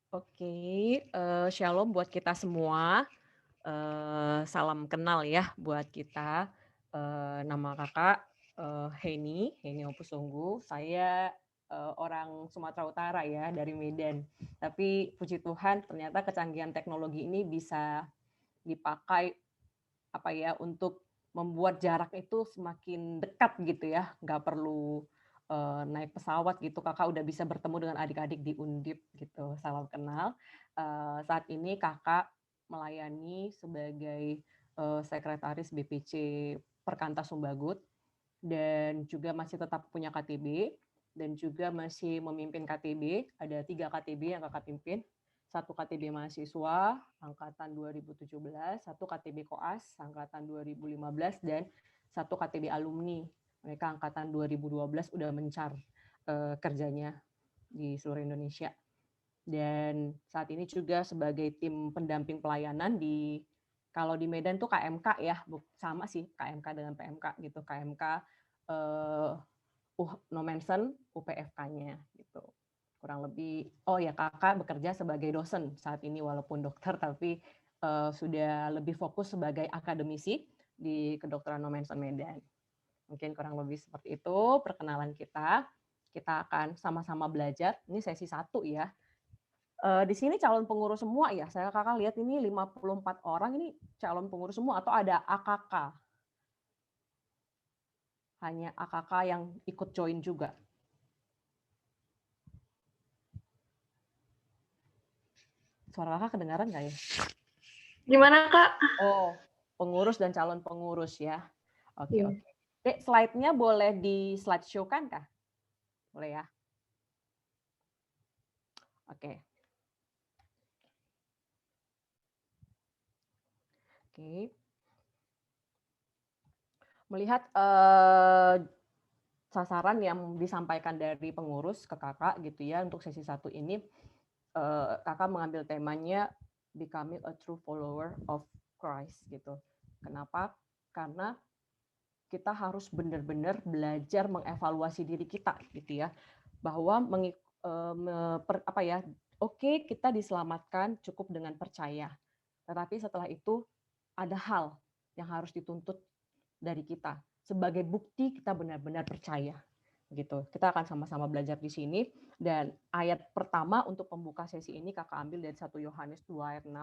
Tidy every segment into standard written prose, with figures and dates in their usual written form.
Oke, shalom buat kita semua. Salam kenal ya buat kita. Nama Kakak, Heni Opusunggu. Saya, orang Sumatera Utara ya, dari Medan. Tapi puji Tuhan ternyata kecanggihan teknologi ini bisa dipakai, apa ya, untuk membuat jarak itu semakin dekat gitu ya, nggak perlu, naik pesawat gitu, Kakak udah bisa bertemu dengan adik-adik di Undip gitu, salam kenal. Saat ini Kakak melayani sebagai, sekretaris BPC Perkantas Sumbagut dan juga masih tetap punya KTB dan juga masih memimpin KTB, ada 3 KTB yang Kakak pimpin. Satu KTB mahasiswa angkatan 2017, satu KTB koas angkatan 2015, dan satu KTB alumni. Mereka angkatan 2012 udah mencar kerjanya di seluruh Indonesia. Dan saat ini juga sebagai tim pendamping pelayanan di, kalau di Medan tuh KMK ya, sama sih KMK dengan PMK gitu. KMK Nomensen, UPFK-nya gitu. Kurang lebih, oh ya Kakak bekerja sebagai dosen saat ini walaupun dokter, tapi sudah lebih fokus sebagai akademisi di Kedokteran Nomensen Medan. Mungkin kurang lebih seperti itu perkenalan kita. Kita akan sama-sama belajar. Ini sesi 1 ya. Di sini calon pengurus semua ya. Saya Kakak lihat ini 54 orang ini calon pengurus semua atau ada AKK? Hanya AKK yang ikut join juga. Suara Kakak kedengaran nggak ya? Gimana, Kak? Oh, pengurus dan calon pengurus ya. Oke, Iya. oke. Slide-nya boleh di slideshow kan, Kak? Boleh ya? Oke. Oke. Melihat sasaran yang disampaikan dari pengurus ke Kakak gitu ya untuk sesi 1 ini, Kakak mengambil temanya Becoming a True Follower of Christ gitu. Kenapa? Karena kita harus benar-benar belajar mengevaluasi diri kita gitu ya, bahwa oke, kita diselamatkan cukup dengan percaya, tetapi setelah itu ada hal yang harus dituntut dari kita sebagai bukti kita benar-benar percaya gitu. Kita akan sama-sama belajar di sini, dan ayat pertama untuk pembuka sesi ini Kakak ambil dari 1 Yohanes 2 ayat 6.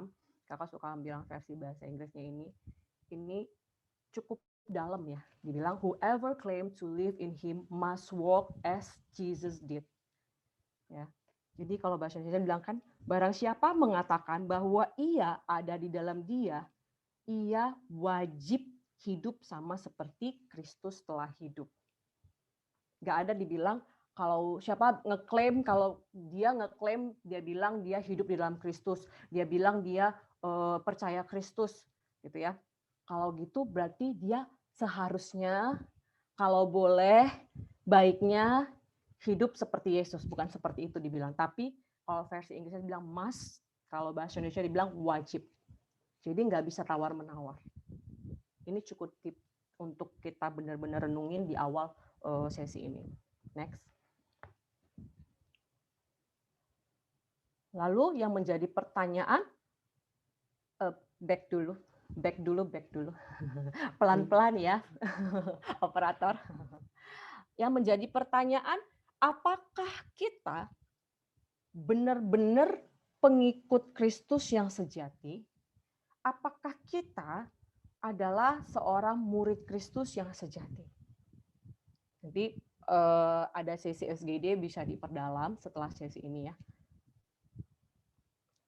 Kakak suka ambil versi bahasa Inggrisnya ini. Ini cukup dalam ya. Dibilang whoever claim to live in him must walk as Jesus did. Ya. Jadi kalau bahasa Indonesia bilang kan, barang siapa mengatakan bahwa ia ada di dalam dia, ia wajib hidup sama seperti Kristus telah hidup. Nggak ada dibilang kalau siapa ngeklaim, kalau dia ngeklaim, dia bilang dia hidup di dalam Kristus, dia bilang dia percaya Kristus, gitu ya. Kalau gitu berarti dia seharusnya, kalau boleh, baiknya hidup seperti Yesus, bukan seperti itu dibilang. Tapi kalau versi Inggrisnya dibilang must, kalau bahasa Indonesia dibilang wajib. Jadi nggak bisa tawar-menawar. Ini cukup tip untuk kita benar-benar renungin di awal sesi ini. Next. Lalu yang menjadi pertanyaan, back dulu. Pelan-pelan ya, operator. Yang menjadi pertanyaan, apakah kita benar-benar pengikut Kristus yang sejati? Apakah kita adalah seorang murid Kristus yang sejati? Jadi ada sesi SGD bisa diperdalam setelah sesi ini ya.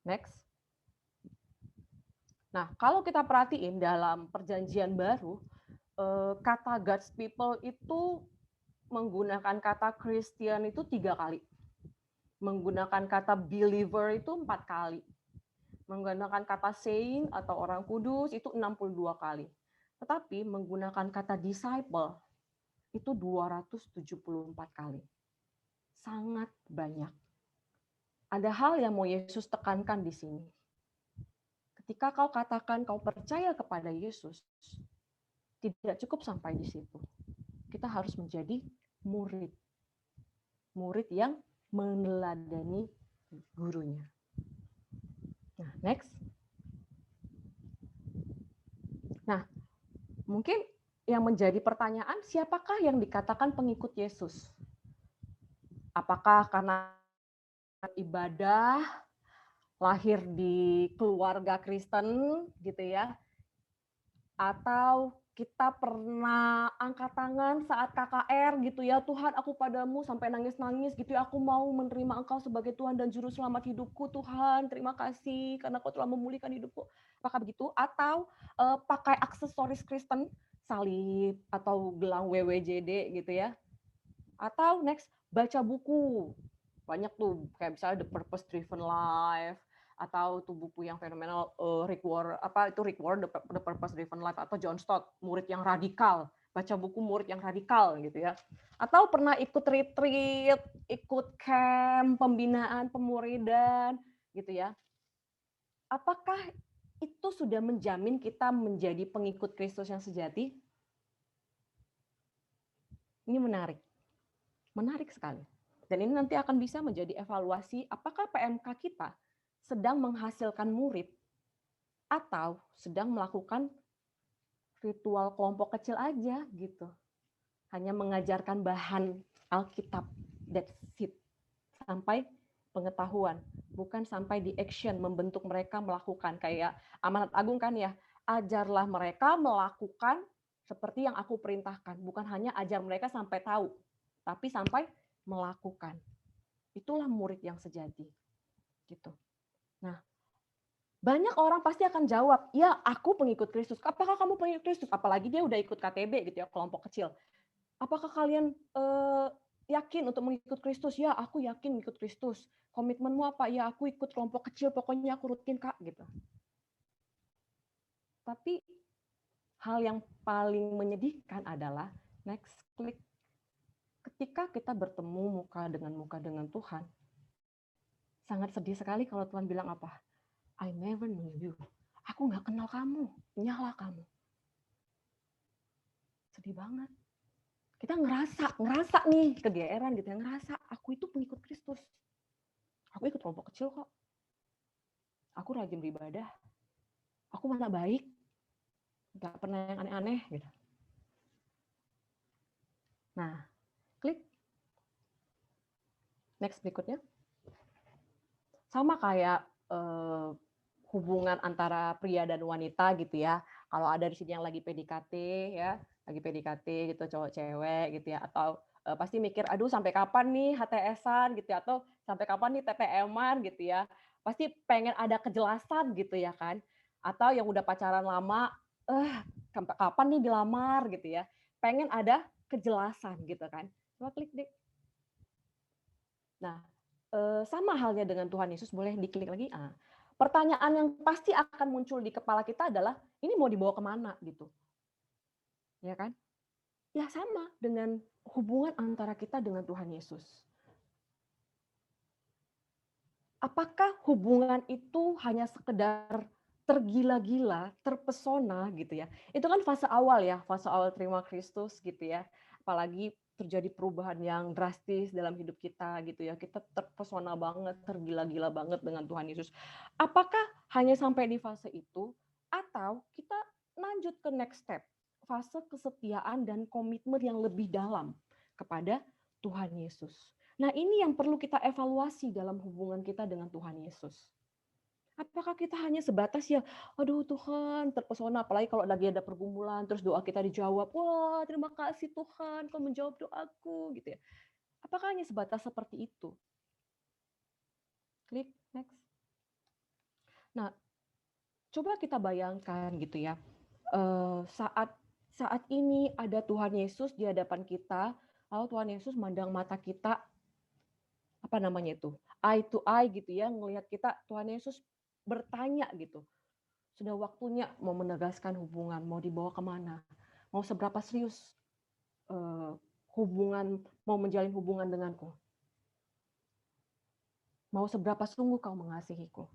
Next. Nah, kalau kita perhatiin dalam perjanjian baru, kata God's people itu menggunakan kata Christian itu 3 kali. Menggunakan kata believer itu 4 kali. Menggunakan kata saint atau orang kudus itu 62 kali. Tetapi menggunakan kata disciple itu 274 kali. Sangat banyak. Ada hal yang mau Yesus tekankan di sini. Ketika kau katakan kau percaya kepada Yesus, tidak cukup sampai di situ. Kita harus menjadi murid. Murid yang meneladani gurunya. Next. Nah, mungkin yang menjadi pertanyaan, siapakah yang dikatakan pengikut Yesus? Apakah karena ibadah, lahir di keluarga Kristen gitu ya, atau kita pernah angkat tangan saat KKR gitu ya, Tuhan aku padamu sampai nangis-nangis gitu ya, aku mau menerima Engkau sebagai Tuhan dan Juru Selamat hidupku, Tuhan terima kasih karena Kau telah memulihkan hidupku. Apakah begitu? Atau pakai aksesoris Kristen, salib atau gelang WWJD gitu ya. Atau next, baca buku. Banyak tuh, kayak misalnya The Purpose Driven Life, atau tuh buku yang fenomenal Rick Warren, The Purpose Driven Life, atau John Stott, murid yang radikal, baca buku murid yang radikal gitu ya. Atau pernah ikut retreat, ikut camp, pembinaan, pemuridan gitu ya. Apakah itu sudah menjamin kita menjadi pengikut Kristus yang sejati? Ini menarik. Menarik sekali. Dan ini nanti akan bisa menjadi evaluasi apakah PMK kita sedang menghasilkan murid atau sedang melakukan ritual kelompok kecil aja gitu. Hanya mengajarkan bahan Alkitab, that's it. Sampai pengetahuan, bukan sampai di action membentuk mereka melakukan. Kayak amanat agung kan ya, ajarlah mereka melakukan seperti yang aku perintahkan, bukan hanya ajar mereka sampai tahu, tapi sampai melakukan. Itulah murid yang sejati. Gitu. Nah, banyak orang pasti akan jawab, ya aku pengikut Kristus. Apakah kamu pengikut Kristus? Apalagi dia udah ikut KTB gitu ya, kelompok kecil. Apakah kalian yakin untuk mengikut Kristus? Ya, aku yakin mengikut Kristus. Komitmenmu apa? Ya, aku ikut kelompok kecil, pokoknya aku rutin, Kak, gitu. Tapi hal yang paling menyedihkan adalah next klik. Ketika kita bertemu muka dengan Tuhan, sangat sedih sekali kalau Tuhan bilang apa? I never knew you. Aku nggak kenal kamu, nyala kamu. Sedih banget. Kita ngerasa nih kegeeran gitu ya, ngerasa aku itu pengikut Kristus. Aku ikut kelompok kecil kok. Aku rajin beribadah. Aku mana baik. Nggak pernah yang aneh-aneh gitu. Nah, klik. Next berikutnya. Sama kayak hubungan antara pria dan wanita gitu ya. Kalau ada di sini yang lagi PDKT ya, lagi PDKT gitu cowok cewek gitu ya, atau pasti mikir aduh sampai kapan nih HTS-an gitu ya, atau sampai kapan nih TTM-an gitu ya. Pasti pengen ada kejelasan gitu ya kan. Atau yang udah pacaran lama, kapan nih dilamar gitu ya. Pengen ada kejelasan gitu kan. Coba klik deh. Nah, sama halnya dengan Tuhan Yesus, boleh diklik lagi. Pertanyaan yang pasti akan muncul di kepala kita adalah, ini mau dibawa kemana gitu, ya kan? Ya sama dengan hubungan antara kita dengan Tuhan Yesus. Apakah hubungan itu hanya sekedar tergila-gila, terpesona gitu ya? Itu kan fase awal ya, fase awal terima Kristus gitu ya. Apalagi terjadi perubahan yang drastis dalam hidup kita gitu ya. Kita terpesona banget, tergila-gila banget dengan Tuhan Yesus. Apakah hanya sampai di fase itu atau kita lanjut ke next step, fase kesetiaan dan komitmen yang lebih dalam kepada Tuhan Yesus. Nah, ini yang perlu kita evaluasi dalam hubungan kita dengan Tuhan Yesus. Apakah kita hanya sebatas ya, aduh Tuhan, terpesona, apalagi kalau lagi ada pergumulan, terus doa kita dijawab, wah terima kasih Tuhan, Kau menjawab doaku, gitu ya. Apakah hanya sebatas seperti itu? Klik next. Nah, coba kita bayangkan gitu ya, saat ini ada Tuhan Yesus di hadapan kita, lalu Tuhan Yesus mandang mata kita, apa namanya itu, eye to eye gitu ya, ngelihat kita, Tuhan Yesus bertanya gitu, sudah waktunya mau menegaskan hubungan, mau dibawa kemana, mau seberapa serius hubungan, mau menjalin hubungan denganku, mau seberapa sungguh kau mengasihiku.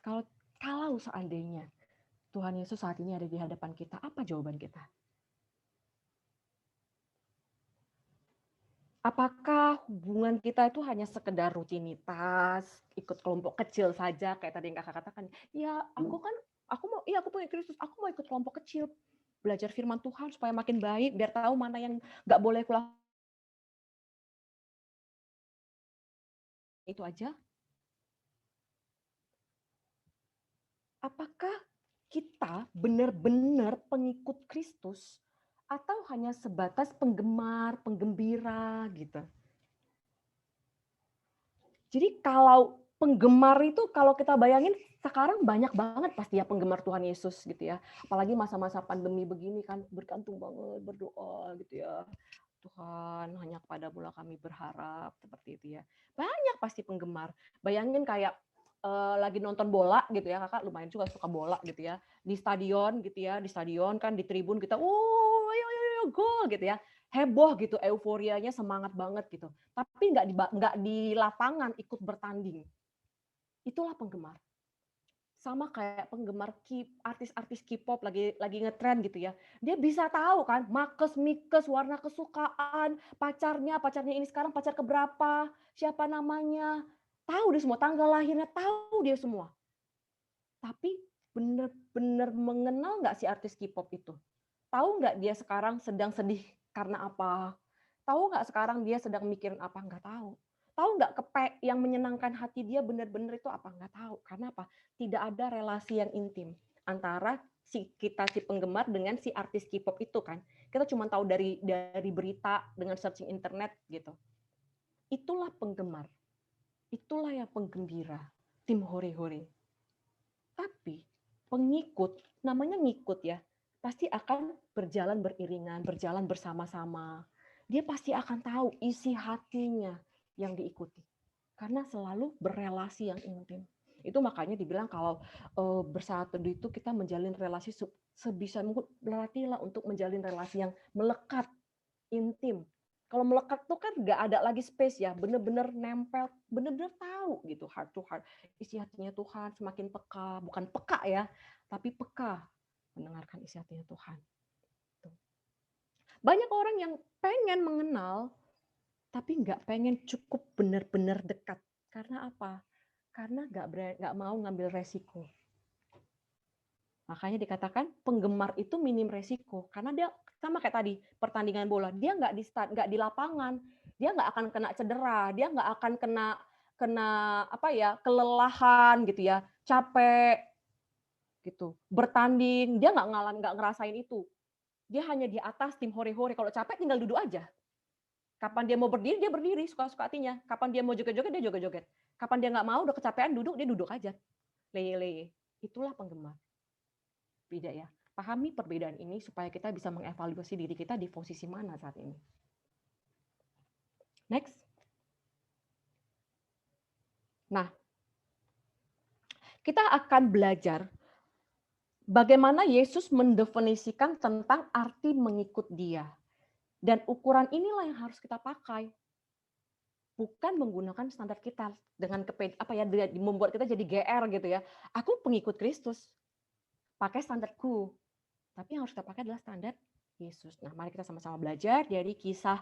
Kalau seandainya Tuhan Yesus saat ini ada di hadapan kita, apa jawaban kita? Apakah hubungan kita itu hanya sekedar rutinitas, ikut kelompok kecil saja kayak tadi yang Kakak katakan, "Ya, aku punya Kristus, aku mau ikut kelompok kecil, belajar firman Tuhan supaya makin baik, biar tahu mana yang nggak boleh kulakukan." Itu aja? Apakah kita benar-benar pengikut Kristus atau hanya sebatas penggemar, penggembira gitu? Jadi kalau penggemar itu kalau kita bayangin sekarang banyak banget pasti ya penggemar Tuhan Yesus gitu ya. Apalagi masa-masa pandemi begini kan bergantung banget berdoa gitu ya. Tuhan, hanya kepadamu-lah kami berharap, seperti itu ya. Banyak pasti penggemar. Bayangin kayak lagi nonton bola gitu ya, Kakak lumayan juga suka bola gitu ya. Di stadion gitu ya, di stadion kan di tribun kita, ayo ayo ayo gol gitu ya. Heboh gitu, euforianya semangat banget gitu. Tapi nggak di lapangan ikut bertanding. Itulah penggemar. Sama kayak penggemar artis-artis K-pop lagi ngetren gitu ya. Dia bisa tahu kan makes-mikes, warna kesukaan, pacarnya ini sekarang pacar keberapa, siapa namanya, tahu dia semua, tanggal lahirnya tahu dia semua. Tapi bener-bener mengenal nggak si artis K-pop itu? Tahu nggak dia sekarang sedang sedih karena apa? Tahu nggak sekarang dia sedang mikirin apa? Nggak tahu. Tahu nggak yang menyenangkan hati dia benar-benar itu apa? Nggak tahu. Karena apa? Tidak ada relasi yang intim antara si penggemar dengan si artis K-pop itu kan. Kita cuma tahu dari berita dengan searching internet gitu. Itulah penggemar. Itulah yang penggembira. Tim hore-hore. Tapi pengikut, namanya ngikut ya, pasti akan berjalan beriringan, berjalan bersama-sama. Dia pasti akan tahu isi hatinya yang diikuti. Karena selalu berelasi yang intim. Itu makanya dibilang kalau bersaat teduh itu kita menjalin relasi sebisa mungkin, berlatihlah untuk menjalin relasi yang melekat, intim. Kalau melekat tuh kan nggak ada lagi space ya, bener-bener nempel, bener-bener tahu gitu, heart to heart. Isi hatinya Tuhan, semakin peka, bukan peka ya, tapi peka mendengarkan isi hatinya Tuhan. Banyak orang yang pengen mengenal, tapi nggak pengen cukup benar-benar dekat. Karena apa? Karena nggak mau ngambil resiko. Makanya dikatakan penggemar itu minim resiko. Karena dia sama kayak tadi, pertandingan bola, dia nggak di lapangan, dia nggak akan kena cedera, dia nggak akan kena kena apa ya, kelelahan gitu ya, capek gitu. Bertanding, dia nggak ngerasain itu. Dia hanya di atas tim hore-hore, kalau capek tinggal duduk aja. Kapan dia mau berdiri, dia berdiri, suka-suka hatinya. Kapan dia mau joget-joget, dia joget-joget. Kapan dia nggak mau, udah kecapean duduk, dia duduk aja. Leye-leye. Itulah penggemar. Beda ya. Pahami perbedaan ini supaya kita bisa mengevaluasi diri kita di posisi mana saat ini. Next. Nah, kita akan belajar bagaimana Yesus mendefinisikan tentang arti mengikut Dia. Dan ukuran inilah yang harus kita pakai. Bukan menggunakan standar kita dengan membuat kita jadi GR gitu ya. Aku pengikut Kristus, pakai standarku. Tapi yang harus kita pakai adalah standar Yesus. Nah, mari kita sama-sama belajar dari kisah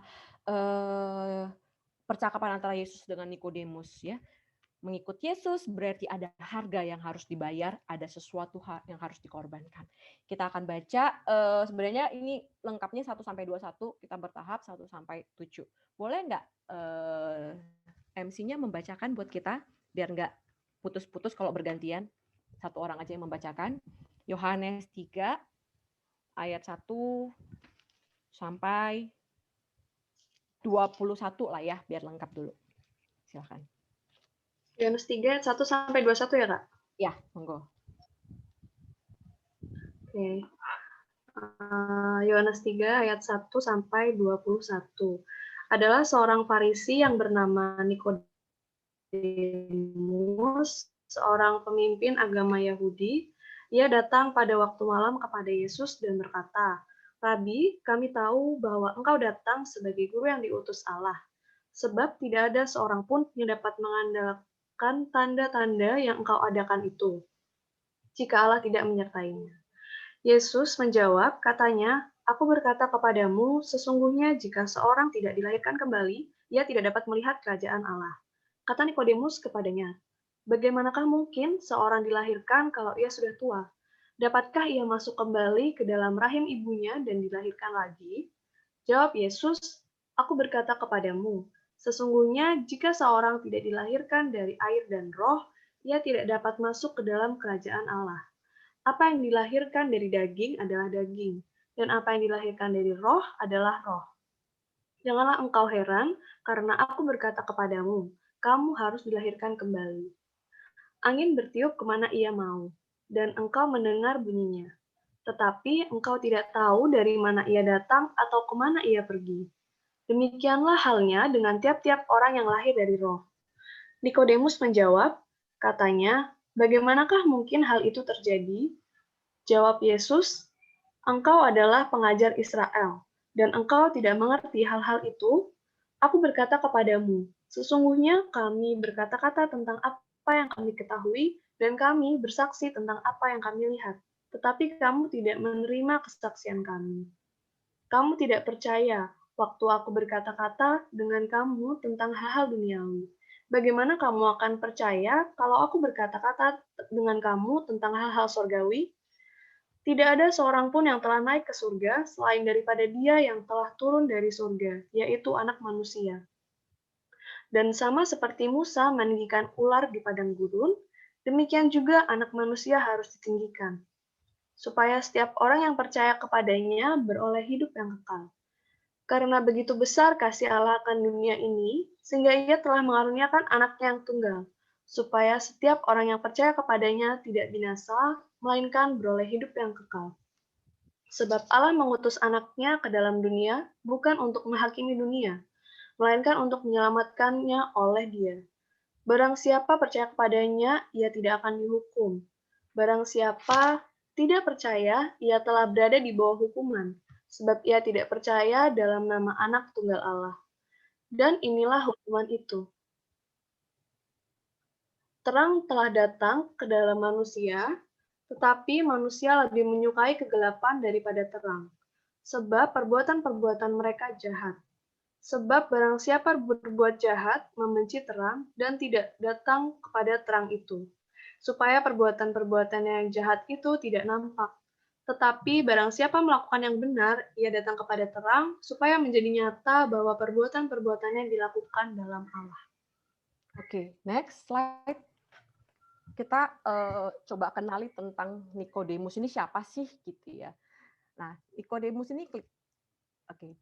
percakapan antara Yesus dengan Nikodemus ya. Mengikut Yesus berarti ada harga yang harus dibayar, ada sesuatu yang harus dikorbankan. Kita akan baca sebenarnya ini lengkapnya 1 sampai 21, kita bertahap 1 sampai 7. Boleh nggak MC-nya membacakan buat kita biar nggak putus-putus kalau bergantian. Satu orang aja yang membacakan. Yohanes 3 ayat 1 sampai 21 lah ya, biar lengkap dulu. Silakan. Yohanes 3, 1 sampai 21 ya, Kak? Ya, monggo. Oke. Yohanes 3 ayat 1 sampai 21. Adalah seorang Farisi yang bernama Nikodemus, seorang pemimpin agama Yahudi. Ia datang pada waktu malam kepada Yesus dan berkata, "Rabi, kami tahu bahwa engkau datang sebagai guru yang diutus Allah, sebab tidak ada seorang pun yang dapat mengandalkan tanda-tanda yang engkau adakan itu, jika Allah tidak menyertainya." Yesus menjawab, katanya, Aku berkata kepadamu, sesungguhnya jika seorang tidak dilahirkan kembali, ia tidak dapat melihat kerajaan Allah. Kata Nikodemus kepadanya, bagaimanakah mungkin seorang dilahirkan kalau ia sudah tua? Dapatkah ia masuk kembali ke dalam rahim ibunya dan dilahirkan lagi? Jawab Yesus, aku berkata kepadamu, sesungguhnya jika seorang tidak dilahirkan dari air dan roh, ia tidak dapat masuk ke dalam kerajaan Allah. Apa yang dilahirkan dari daging adalah daging, dan apa yang dilahirkan dari roh adalah roh. Janganlah engkau heran, karena aku berkata kepadamu, kamu harus dilahirkan kembali. Angin bertiup kemana ia mau, dan engkau mendengar bunyinya. Tetapi engkau tidak tahu dari mana ia datang atau kemana ia pergi. Demikianlah halnya dengan tiap-tiap orang yang lahir dari roh. Nikodemus menjawab, katanya, bagaimanakah mungkin hal itu terjadi? Jawab Yesus, engkau adalah pengajar Israel, dan engkau tidak mengerti hal-hal itu? Aku berkata kepadamu, sesungguhnya kami berkata-kata tentang apa yang kami ketahui, dan kami bersaksi tentang apa yang kami lihat. Tetapi kamu tidak menerima kesaksian kami. Kamu tidak percaya waktu aku berkata-kata dengan kamu tentang hal-hal duniawi. Bagaimana kamu akan percaya kalau aku berkata-kata dengan kamu tentang hal-hal surgawi? Tidak ada seorang pun yang telah naik ke surga selain daripada Dia yang telah turun dari surga, yaitu Anak Manusia. Dan sama seperti Musa meninggikan ular di padang gurun, demikian juga Anak Manusia harus ditinggikan, supaya setiap orang yang percaya kepadanya beroleh hidup yang kekal. Karena begitu besar kasih Allah akan dunia ini, sehingga Ia telah mengaruniakan Anaknya yang tunggal, supaya setiap orang yang percaya kepadanya tidak binasa, melainkan beroleh hidup yang kekal. Sebab Allah mengutus Anaknya ke dalam dunia bukan untuk menghakimi dunia, melainkan untuk menyelamatkannya oleh Dia. Barang siapa percaya kepadanya, ia tidak akan dihukum. Barang siapa tidak percaya, ia telah berada di bawah hukuman, sebab ia tidak percaya dalam nama Anak Tunggal Allah. Dan inilah hukuman itu. Terang telah datang ke dalam manusia, tetapi manusia lebih menyukai kegelapan daripada terang, sebab perbuatan-perbuatan mereka jahat. Sebab barang siapa berbuat jahat, membenci terang, dan tidak datang kepada terang itu, supaya perbuatan-perbuatannya yang jahat itu tidak nampak. Tetapi barang siapa melakukan yang benar, ia datang kepada terang, supaya menjadi nyata bahwa perbuatan-perbuatannya dilakukan dalam Allah. Oke, next slide. Kita coba kenali tentang Nikodemus ini siapa sih gitu ya. Nah, Nikodemus ini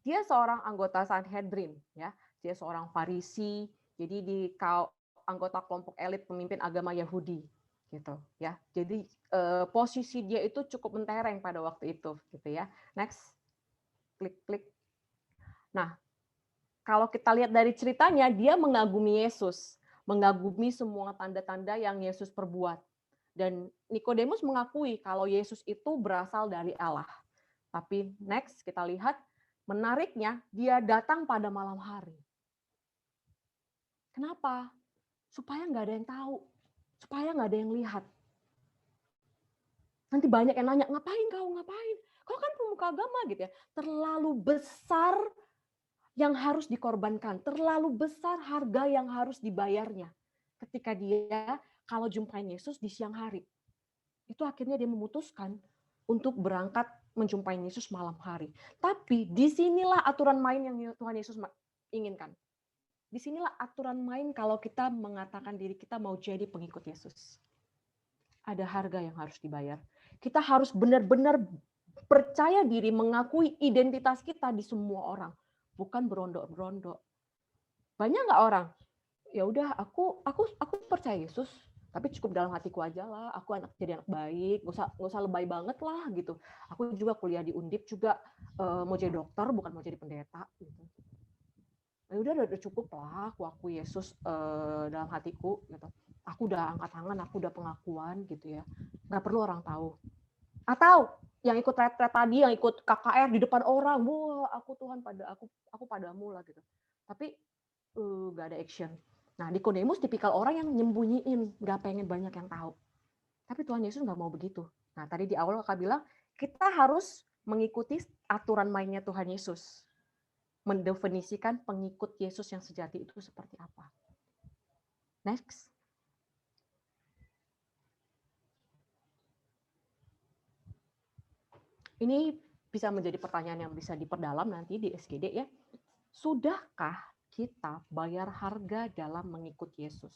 dia seorang anggota Sanhedrin ya. Dia seorang Farisi. Jadi anggota kelompok elit pemimpin agama Yahudi gitu ya. Jadi posisi dia itu cukup mentereng pada waktu itu gitu ya. Next. Klik. Nah, kalau kita lihat dari ceritanya, dia mengagumi Yesus, mengagumi semua tanda-tanda yang Yesus perbuat. Dan Nikodemus mengakui kalau Yesus itu berasal dari Allah. Tapi next kita lihat, menariknya dia datang pada malam hari. Kenapa? Supaya nggak ada yang tahu, supaya nggak ada yang lihat. Nanti banyak yang nanya, ngapain kau, ngapain? Kau kan pemuka agama gitu ya. Terlalu besar yang harus dikorbankan, terlalu besar harga yang harus dibayarnya. Ketika dia kalau jumpain Yesus di siang hari. Itu akhirnya dia memutuskan untuk berangkat menjumpai Yesus malam hari. Tapi disinilah aturan main yang Tuhan Yesus inginkan. Disinilah aturan main kalau kita mengatakan diri kita mau jadi pengikut Yesus. Ada harga yang harus dibayar. Kita harus benar-benar percaya diri, mengakui identitas kita di semua orang. Bukan berondok-berondok. Banyak nggak orang? Ya udah, aku percaya Yesus, tapi cukup dalam hatiku aja lah. Aku jadi anak baik, nggak usah lebay banget lah gitu. Aku juga kuliah di Undip juga mau jadi dokter, bukan mau jadi pendeta. Gitu. Ya udah cukup lah. Aku Yesus dalam hatiku. Gitu. Aku udah angkat tangan, aku udah pengakuan gitu ya. Nggak perlu orang tahu. Atau yang ikut retret tadi, yang ikut KKR di depan orang, wah aku Tuhan aku padamu lah gitu. Tapi nggak ada action. Nah, Nikodemus tipikal orang yang nyembunyiin, nggak pengen banyak yang tahu. Tapi Tuhan Yesus nggak mau begitu. Nah, tadi di awal Kakak bilang, kita harus mengikuti aturan mainnya Tuhan Yesus. Mendefinisikan pengikut Yesus yang sejati itu seperti apa. Next. Ini bisa menjadi pertanyaan yang bisa diperdalam nanti di SGD ya. Sudahkah kita bayar harga dalam mengikut Yesus?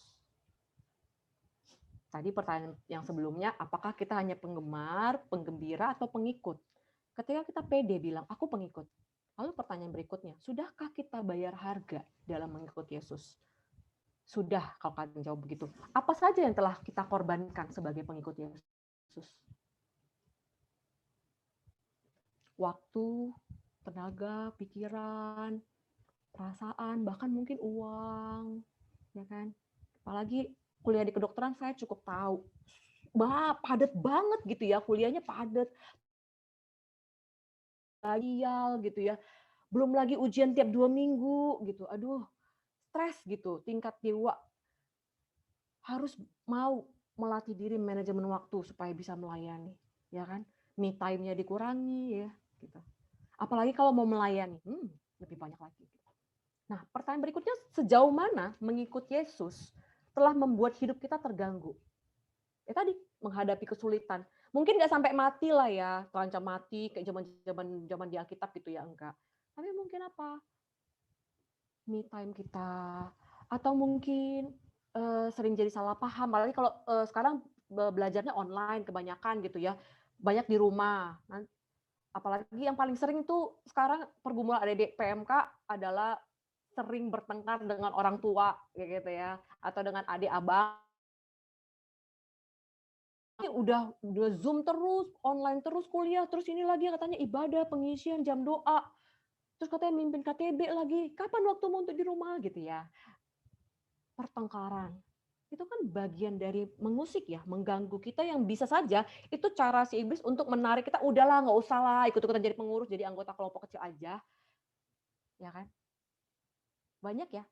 Tadi pertanyaan yang sebelumnya, apakah kita hanya penggemar, penggembira, atau pengikut? Ketika kita pede bilang, aku pengikut. Lalu pertanyaan berikutnya, sudahkah kita bayar harga dalam mengikut Yesus? Sudah, kalau kalian jawab begitu. Apa saja yang telah kita korbankan sebagai pengikut Yesus? Waktu, tenaga, pikiran, perasaan, bahkan mungkin uang, ya kan? Apalagi kuliah di kedokteran saya cukup tahu, padat banget gitu ya, kuliahnya padat, gitu ya. Belum lagi ujian tiap 2 minggu gitu. Aduh, stres gitu, tingkat dewa. Harus mau melatih diri manajemen waktu supaya bisa melayani, ya kan? Me time-nya dikurangi ya, gitu. Apalagi kalau mau melayani, lebih banyak lagi. Nah, pertanyaan berikutnya, sejauh mana mengikut Yesus telah membuat hidup kita terganggu? Ya tadi, menghadapi kesulitan. Mungkin nggak sampai mati lah ya, terancam mati kayak zaman di Alkitab gitu ya, enggak. Tapi mungkin apa? Me time kita, atau mungkin sering jadi salah paham. Apalagi kalau sekarang belajarnya online kebanyakan gitu ya, banyak di rumah. Apalagi yang paling sering itu sekarang pergumulan adik PMK adalah sering bertengkar dengan orang tua kayak gitu ya, atau dengan adik abang. Ini udah Zoom terus, online terus kuliah, terus ini lagi katanya ibadah, pengisian, jam doa. Terus katanya mimpin KTB lagi. Kapan waktumu untuk di rumah gitu ya? Pertengkaran. Itu kan bagian dari mengusik ya, mengganggu kita yang bisa saja itu cara si iblis untuk menarik kita, udahlah nggak usah lah ikut-ikutan jadi pengurus, jadi anggota kelompok kecil aja. Ya kan? Banyak ya.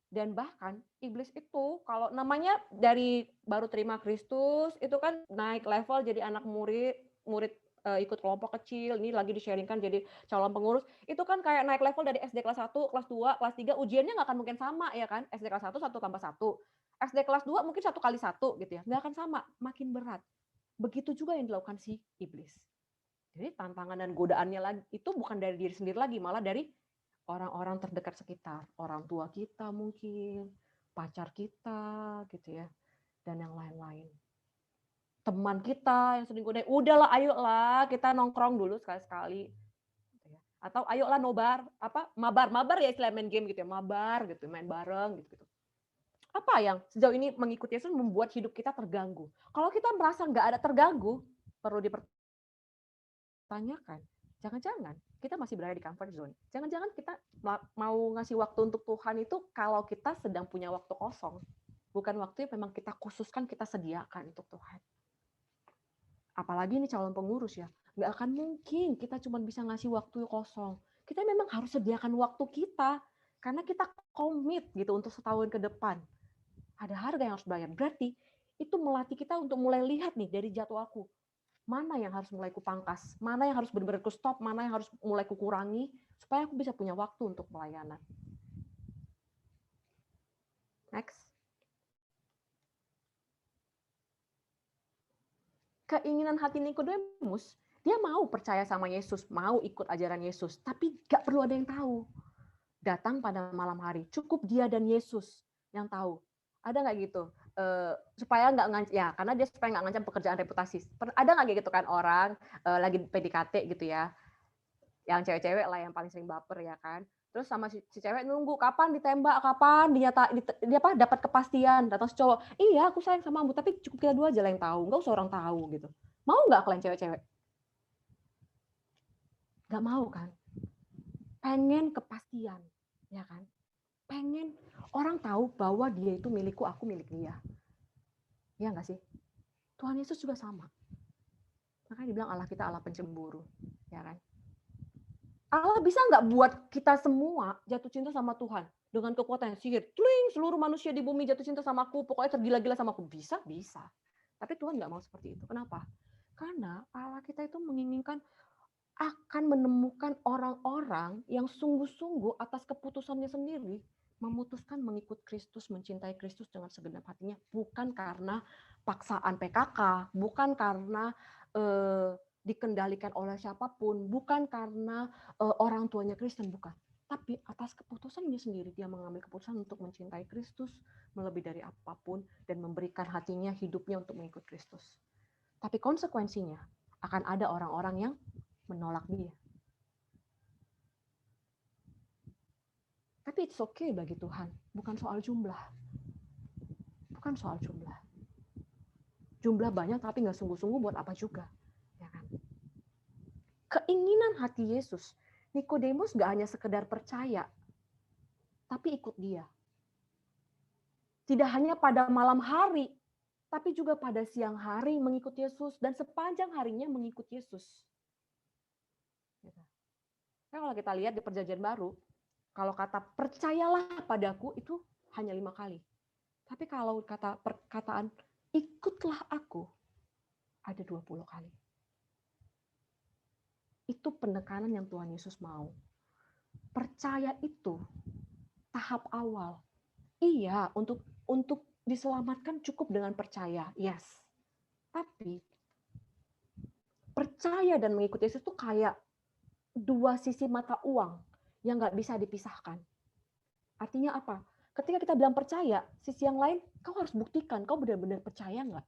Dan bahkan iblis itu kalau namanya dari baru terima Kristus itu kan naik level jadi anak murid, ikut kelompok kecil, ini lagi di-sharingkan jadi calon pengurus, itu kan kayak naik level dari SD kelas 1, kelas 2, kelas 3 ujiannya nggak akan mungkin sama ya kan, SD kelas 1, 1+1, SD kelas 2 mungkin 1x1 gitu ya, nggak akan sama, makin berat. Begitu juga yang dilakukan si iblis. Jadi tantangan dan godaannya lagi itu bukan dari diri sendiri lagi, malah dari orang-orang terdekat sekitar, orang tua kita mungkin, pacar kita gitu ya, dan yang lain-lain. Teman kita yang sering godain, udahlah ayolah kita nongkrong dulu sekali-sekali. Gitu ya. Atau ayolah nobar, mabar ya istilah main game gitu ya, mabar gitu, main bareng gitu. Apa yang sejauh ini mengikuti Yesus membuat hidup kita terganggu? Kalau kita merasa nggak ada terganggu, perlu dipertanyakan. Jangan-jangan kita masih berada di comfort zone. Jangan-jangan kita mau ngasih waktu untuk Tuhan itu kalau kita sedang punya waktu kosong. Bukan waktu yang memang kita khususkan, kita sediakan untuk Tuhan. Apalagi ini calon pengurus ya. Nggak akan mungkin kita cuma bisa ngasih waktu kosong. Kita memang harus sediakan waktu kita. Karena kita komit gitu untuk setahun ke depan. Ada harga yang harus bayar. Berarti itu melatih kita untuk mulai lihat nih dari jadwalku. Mana yang harus mulai kupangkas, mana yang harus benar-benar ku stop, mana yang harus mulai kukurangi, supaya aku bisa punya waktu untuk pelayanan. Next. Keinginan hati Nikodemus, dia mau percaya sama Yesus, mau ikut ajaran Yesus, tapi gak perlu ada yang tahu. Datang pada malam hari, cukup dia dan Yesus yang tahu. Ada nggak gitu? Supaya nggak ngancam, ya karena dia supaya nggak ngancam pekerjaan reputasi. Ada nggak gitu kan orang lagi PDKT gitu ya, yang cewek-cewek lah yang paling sering baper ya kan. Terus sama si cewek nunggu kapan ditembak, kapan dia dapat kepastian. Datang si cowok, iya aku sayang sama kamu, tapi cukup kita dua aja lah yang tahu, nggak usah orang tahu gitu. Mau nggak kalian cewek-cewek? Nggak mau kan? Pengen kepastian, ya kan? Pengen orang tahu bahwa dia itu milikku, aku milik dia. Ya nggak sih? Tuhan Yesus juga sama. Makanya dibilang Allah kita Allah pencemburu, ya kan? Allah bisa nggak buat kita semua jatuh cinta sama Tuhan dengan kekuatan sihir? Tling, seluruh manusia di bumi jatuh cinta sama aku, pokoknya tergila-gila sama aku. Bisa, bisa. Tapi Tuhan nggak mau seperti itu. Kenapa? Karena Allah kita itu menginginkan akan menemukan orang-orang yang sungguh-sungguh atas keputusannya sendiri memutuskan mengikut Kristus, mencintai Kristus dengan segenap hatinya, bukan karena paksaan PKK, bukan karena dikendalikan oleh siapapun, bukan karena orang tuanya Kristen, bukan. Tapi atas keputusannya sendiri, dia mengambil keputusan untuk mencintai Kristus melebihi dari apapun dan memberikan hatinya, hidupnya untuk mengikut Kristus. Tapi konsekuensinya akan ada orang-orang yang menolak dia. Tapi it's okay bagi Tuhan, bukan soal jumlah. Bukan soal jumlah. Jumlah banyak tapi nggak sungguh-sungguh buat apa juga. Ya kan? Keinginan hati Yesus, Nikodemus nggak hanya sekedar percaya, tapi ikut dia. Tidak hanya pada malam hari, tapi juga pada siang hari mengikut Yesus, dan sepanjang harinya mengikut Yesus. Nah, kalau kita lihat di Perjanjian Baru, kalau kata percayalah padaku itu hanya 5 kali. Tapi kalau kata perkataan ikutlah aku ada 20 kali. Itu penekanan yang Tuhan Yesus mau. Percaya itu tahap awal. Iya, untuk diselamatkan cukup dengan percaya, yes. Tapi percaya dan mengikuti Yesus itu kayak dua sisi mata uang yang nggak bisa dipisahkan. Artinya apa? Ketika kita bilang percaya, sisi yang lain, kau harus buktikan, kau benar-benar percaya nggak?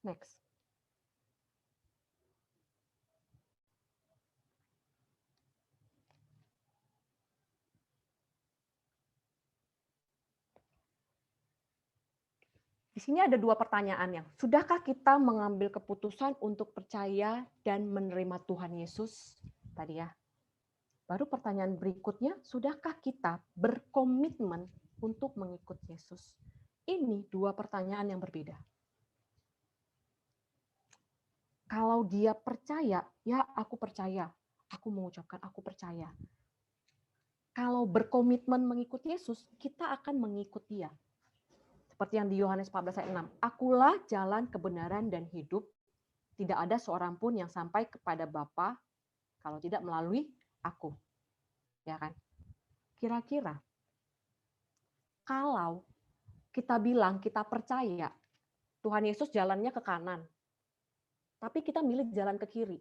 Next. Di sini ada dua pertanyaan yang, sudahkah kita mengambil keputusan untuk percaya dan menerima Tuhan Yesus? Tadi ya. Baru pertanyaan berikutnya, sudahkah kita berkomitmen untuk mengikut Yesus? Ini dua pertanyaan yang berbeda. Kalau dia percaya, ya aku percaya. Aku mengucapkan aku percaya. Kalau berkomitmen mengikut Yesus, kita akan mengikut dia. Seperti yang di Yohanes 14 ayat 6. Akulah jalan kebenaran dan hidup. Tidak ada seorang pun yang sampai kepada Bapa kalau tidak melalui aku. Ya kan? Kira-kira kalau kita bilang kita percaya Tuhan Yesus jalannya ke kanan, tapi kita milih jalan ke kiri.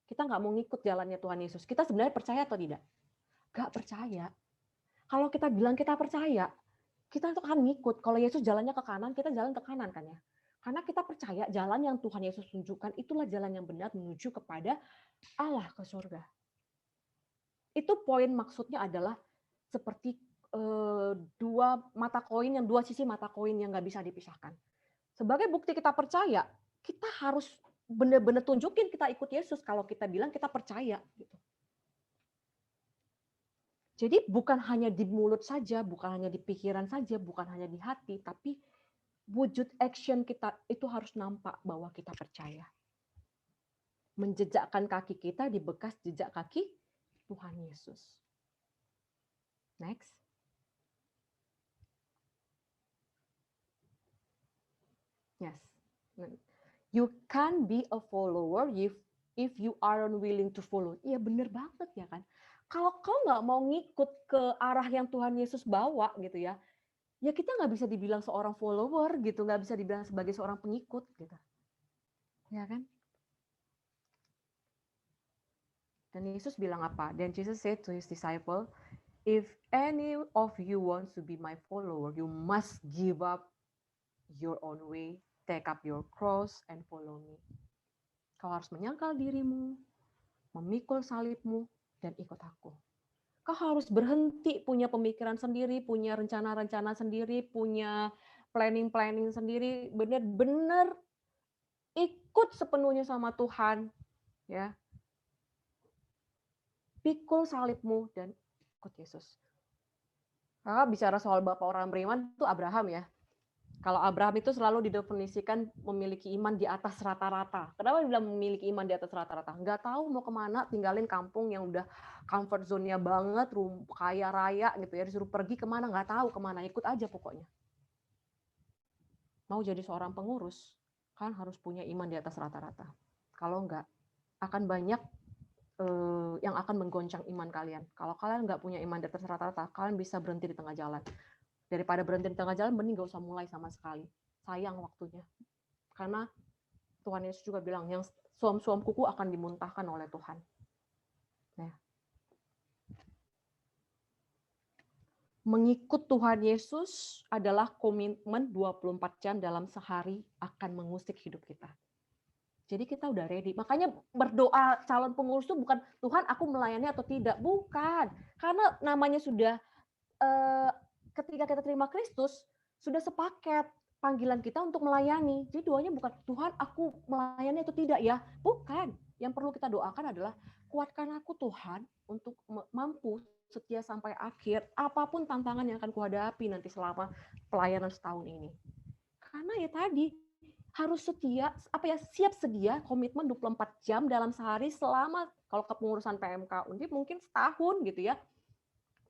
Kita nggak mau ngikut jalannya Tuhan Yesus. Kita sebenarnya percaya atau tidak? Nggak percaya. Kalau kita bilang kita percaya, kita tuh akan ngikut. Kalau Yesus jalannya ke kanan, kita jalan ke kanan kan ya. Karena kita percaya jalan yang Tuhan Yesus tunjukkan itulah jalan yang benar menuju kepada Allah, ke surga. Itu poin maksudnya adalah seperti dua mata koin, yang dua sisi mata koin yang nggak bisa dipisahkan. Sebagai bukti kita percaya, kita harus benar-benar tunjukin kita ikut Yesus kalau kita bilang kita percaya. Gitu. Jadi bukan hanya di mulut saja, bukan hanya di pikiran saja, bukan hanya di hati, tapi wujud action kita itu harus nampak bahwa kita percaya. Menjejakkan kaki kita di bekas jejak kaki Tuhan Yesus. Next. Yes. You can be a follower if you aren't willing to follow. Iya bener banget ya kan. Kalau kau nggak mau ngikut ke arah yang Tuhan Yesus bawa gitu ya, ya kita nggak bisa dibilang seorang follower gitu, nggak bisa dibilang sebagai seorang pengikut gitu. Ya kan? Dan Yesus bilang apa? Dan Jesus said to his disciple, if any of you wants to be my follower, you must give up your own way, take up your cross and follow me. Kau harus menyangkal dirimu, memikul salibmu, dan ikut aku. Kau harus berhenti punya pemikiran sendiri, punya rencana-rencana sendiri, punya planning-planning sendiri, benar-benar ikut sepenuhnya sama Tuhan, ya. Pikul salibmu dan ikut Yesus. Kakak bicara soal bapak orang beriman itu Abraham ya. Kalau Abraham itu selalu didefinisikan memiliki iman di atas rata-rata. Kenapa dibilang memiliki iman di atas rata-rata? Nggak tahu mau kemana, tinggalin kampung yang udah comfort zone-nya banget, kaya raya gitu ya, disuruh pergi kemana, nggak tahu kemana, ikut aja pokoknya. Mau jadi seorang pengurus, kan harus punya iman di atas rata-rata. Kalau enggak, akan banyak yang akan menggoncang iman kalian. Kalau kalian nggak punya iman di atas rata-rata, kalian bisa berhenti di tengah jalan. Daripada berhenti di tengah jalan, mending nggak usah mulai sama sekali. Sayang waktunya. Karena Tuhan Yesus juga bilang, yang suam-suam kuku akan dimuntahkan oleh Tuhan. Nah, mengikut Tuhan Yesus adalah komitmen 24 jam dalam sehari akan mengusik hidup kita. Jadi kita udah ready. Makanya berdoa calon pengurus itu bukan, Tuhan aku melayani atau tidak. Bukan. Karena namanya sudah, ketika kita terima Kristus, sudah sepaket panggilan kita untuk melayani. Jadi doanya bukan, Tuhan aku melayani atau tidak ya. Bukan. Yang perlu kita doakan adalah, kuatkan aku Tuhan untuk mampu setia sampai akhir, apapun tantangan yang akan kuhadapi nanti selama pelayanan setahun ini. Karena ya tadi, harus setia, siap sedia, komitmen 24 jam dalam sehari selama, kalau kepengurusan PMK Undip mungkin setahun gitu ya,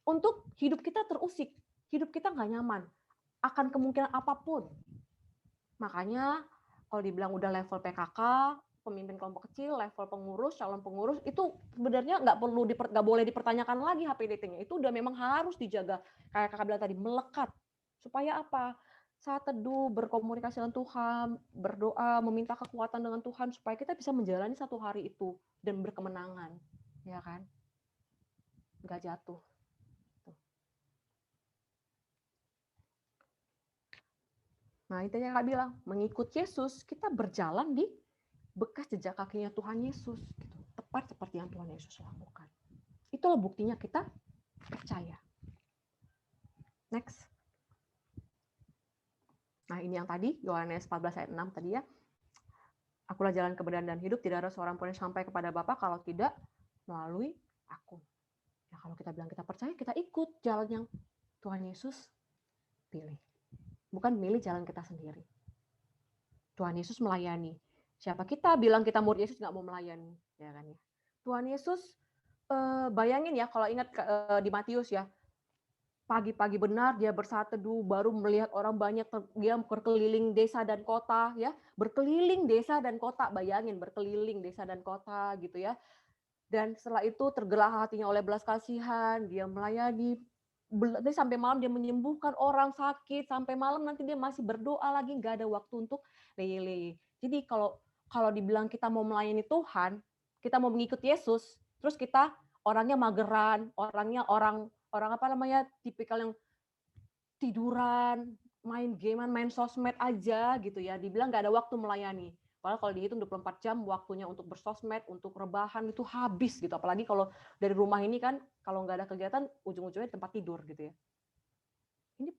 untuk hidup kita terusik, hidup kita nggak nyaman, akan kemungkinan apapun. Makanya kalau dibilang udah level PKK, pemimpin kelompok kecil, level pengurus, calon pengurus, itu sebenarnya nggak boleh dipertanyakan lagi HPDT-nya. Itu udah memang harus dijaga, kayak kakak bilang tadi, melekat. Supaya apa? Saat teduh, berkomunikasi dengan Tuhan, berdoa, meminta kekuatan dengan Tuhan, supaya kita bisa menjalani satu hari itu dan berkemenangan, ya kan? Nggak jatuh. Nah, itu yang Kak bilang, mengikut Yesus, kita berjalan di bekas jejak kakinya Tuhan Yesus, gitu. Tepat seperti yang Tuhan Yesus lakukan. Itulah buktinya kita percaya. Next. Nah, ini yang tadi, Yohanes 14 ayat 6 tadi ya. Akulah jalan kebenaran dan hidup, tidak ada seorang pun yang sampai kepada Bapa kalau tidak melalui aku. Ya, kalau kita bilang kita percaya, kita ikut jalan yang Tuhan Yesus pilih. Bukan milih jalan kita sendiri. Tuhan Yesus melayani. Siapa kita bilang kita murid Yesus nggak mau melayani, ya kan ya. Tuhan Yesus, bayangin ya kalau ingat di Matius ya, pagi-pagi benar dia bersaat teduh, baru melihat orang banyak, dia berkeliling desa dan kota ya, berkeliling desa dan kota, bayangin berkeliling desa dan kota gitu ya. Dan setelah itu tergerak hatinya oleh belas kasihan, dia melayani, sampai malam dia menyembuhkan orang sakit, sampai malam nanti dia masih berdoa lagi, nggak ada waktu untuk lele. Jadi kalau dibilang kita mau melayani Tuhan, kita mau mengikuti Yesus, terus kita orangnya mageran, orangnya orang apa namanya, tipikal yang tiduran, main game, main sosmed aja gitu ya, dibilang nggak ada waktu melayani. Padahal kalau dihitung 24 jam waktunya untuk bersosmed, untuk rebahan itu habis gitu. Apalagi kalau dari rumah ini kan, kalau nggak ada kegiatan, ujung-ujungnya tempat tidur gitu ya. Ini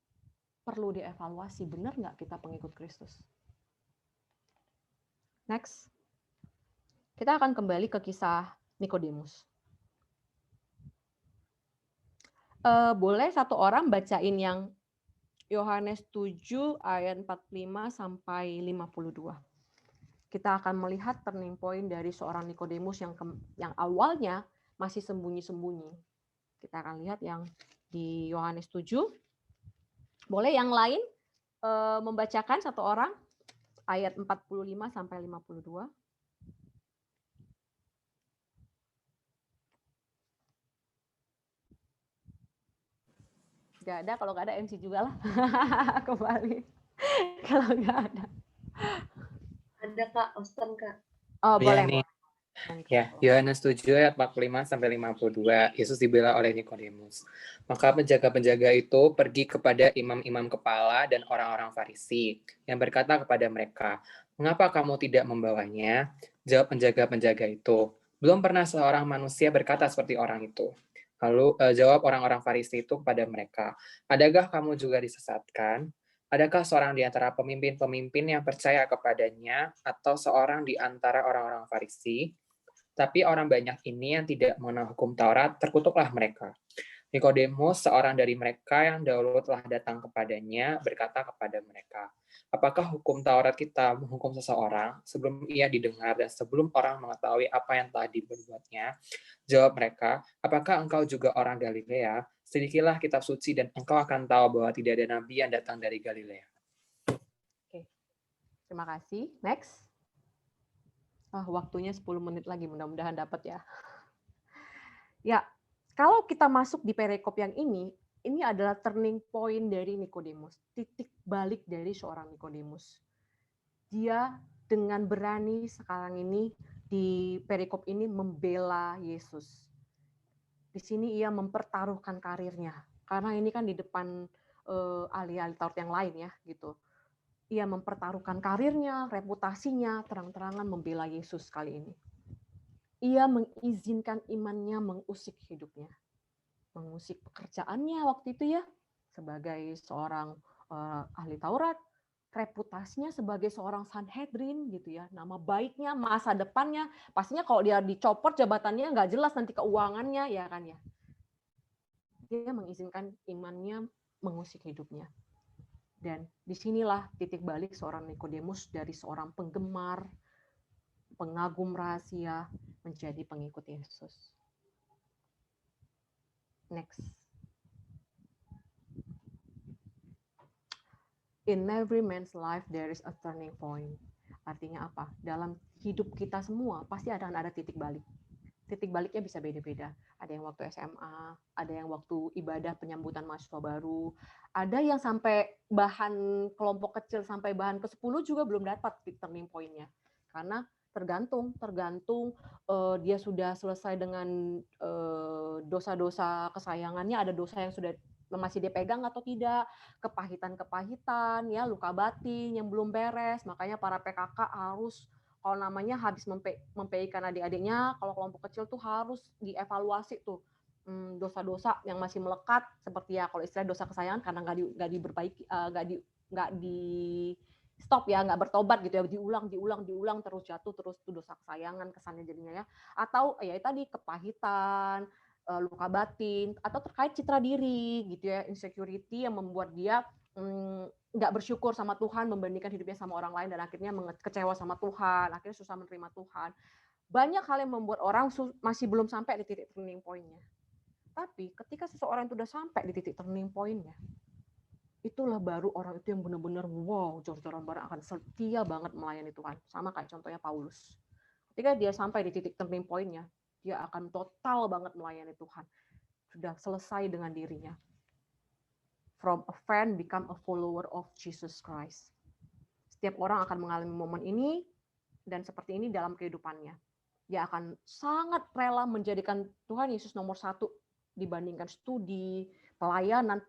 perlu dievaluasi, benar nggak kita pengikut Kristus? Next. Kita akan kembali ke kisah Nikodemus. Boleh satu orang bacain yang Yohanes 7 ayat 45 sampai 52. Kita akan melihat turning point dari seorang Nikodemus yang awalnya masih sembunyi-sembunyi. Kita akan lihat yang di Yohanes 7. Boleh yang lain membacakan satu orang ayat 45 sampai 52. Gak ada, kalau nggak ada MC juga lah. Kembali. Kalau nggak ada. Ada Kak, Osten Kak. Oh, boleh. nih. Ya, Yohanes 7 ayat 45 sampai 52. Yesus dibela oleh Nikodemus. Maka penjaga-penjaga itu pergi kepada imam-imam kepala dan orang-orang Farisi yang berkata kepada mereka, "Mengapa kamu tidak membawanya?" Jawab penjaga-penjaga itu, "Belum pernah seorang manusia berkata seperti orang itu." Lalu jawab orang-orang Farisi itu kepada mereka, "Adakah kamu juga disesatkan? Adakah seorang di antara pemimpin-pemimpin yang percaya kepadanya atau seorang di antara orang-orang Farisi? Tapi orang banyak ini yang tidak mengenal hukum Taurat, terkutuklah mereka." Nikodemus, seorang dari mereka yang dahulu telah datang kepadanya, berkata kepada mereka, "Apakah hukum Taurat kita menghukum seseorang sebelum ia didengar dan sebelum orang mengetahui apa yang telah diperbuatnya?" Jawab mereka, "Apakah engkau juga orang Galilea? Selidikilah kitab suci dan engkau akan tahu bahwa tidak ada nabi yang datang dari Galilea." Oke. Terima kasih. Next. Waktunya 10 menit lagi, mudah-mudahan dapat ya. Ya, kalau kita masuk di perikop yang ini adalah turning point dari Nikodemus, titik balik dari seorang Nikodemus. Dia dengan berani sekarang ini di perikop ini membela Yesus. Di sini ia mempertaruhkan karirnya, karena ini kan di depan ahli-ahli Taurat yang lain ya, gitu. Ia mempertaruhkan karirnya, reputasinya, terang-terangan membela Yesus kali ini. Ia mengizinkan imannya mengusik hidupnya, mengusik pekerjaannya waktu itu ya, sebagai seorang ahli Taurat, reputasinya sebagai seorang Sanhedrin gitu ya, nama baiknya, masa depannya, pastinya kalau dia dicopot jabatannya nggak jelas nanti keuangannya ya kan ya. Dia mengizinkan imannya mengusik hidupnya. Dan disinilah titik balik seorang Nikodemus dari seorang penggemar, pengagum rahasia, menjadi pengikut Yesus. Next. In every man's life there is a turning point. Artinya apa? Dalam hidup kita semua pasti ada titik balik. Titik baliknya bisa beda-beda. Ada yang waktu SMA, ada yang waktu ibadah penyambutan mahasiswa baru, ada yang sampai bahan kelompok kecil sampai bahan ke-10 juga belum dapat turning point-nya. Karena tergantung dia sudah selesai dengan dosa-dosa kesayangannya, ada dosa yang sudah masih dipegang atau tidak, kepahitan ya, luka batin yang belum beres, makanya para PKK harus kalau namanya habis mempeikan adik-adiknya, kalau kelompok kecil tuh harus dievaluasi tuh dosa-dosa yang masih melekat, seperti ya kalau istilah dosa kesayangan karena nggak diperbaiki, nggak di stop ya, nggak bertobat gitu ya, diulang terus jatuh terus tuh dosa kesayangan kesannya jadinya ya, atau ya tadi kepahitan, luka batin, atau terkait citra diri gitu ya, insecurity yang membuat dia nggak bersyukur sama Tuhan, membandingkan hidupnya sama orang lain, dan akhirnya kecewa sama Tuhan, akhirnya susah menerima Tuhan. Banyak hal yang membuat orang masih belum sampai di titik turning point-nya. Tapi ketika seseorang itu udah sampai di titik turning point-nya, itulah baru orang itu yang benar-benar wow, jor-joran bareng akan setia banget melayani Tuhan. Sama kayak contohnya Paulus. Ketika dia sampai di titik turning point-nya, dia akan total banget melayani Tuhan. Sudah selesai dengan dirinya. From a fan become a follower of Jesus Christ. Setiap orang akan mengalami momen ini dan seperti ini dalam kehidupannya. Dia akan sangat rela menjadikan Tuhan Yesus nomor 1 dibandingkan studi, pelayanan,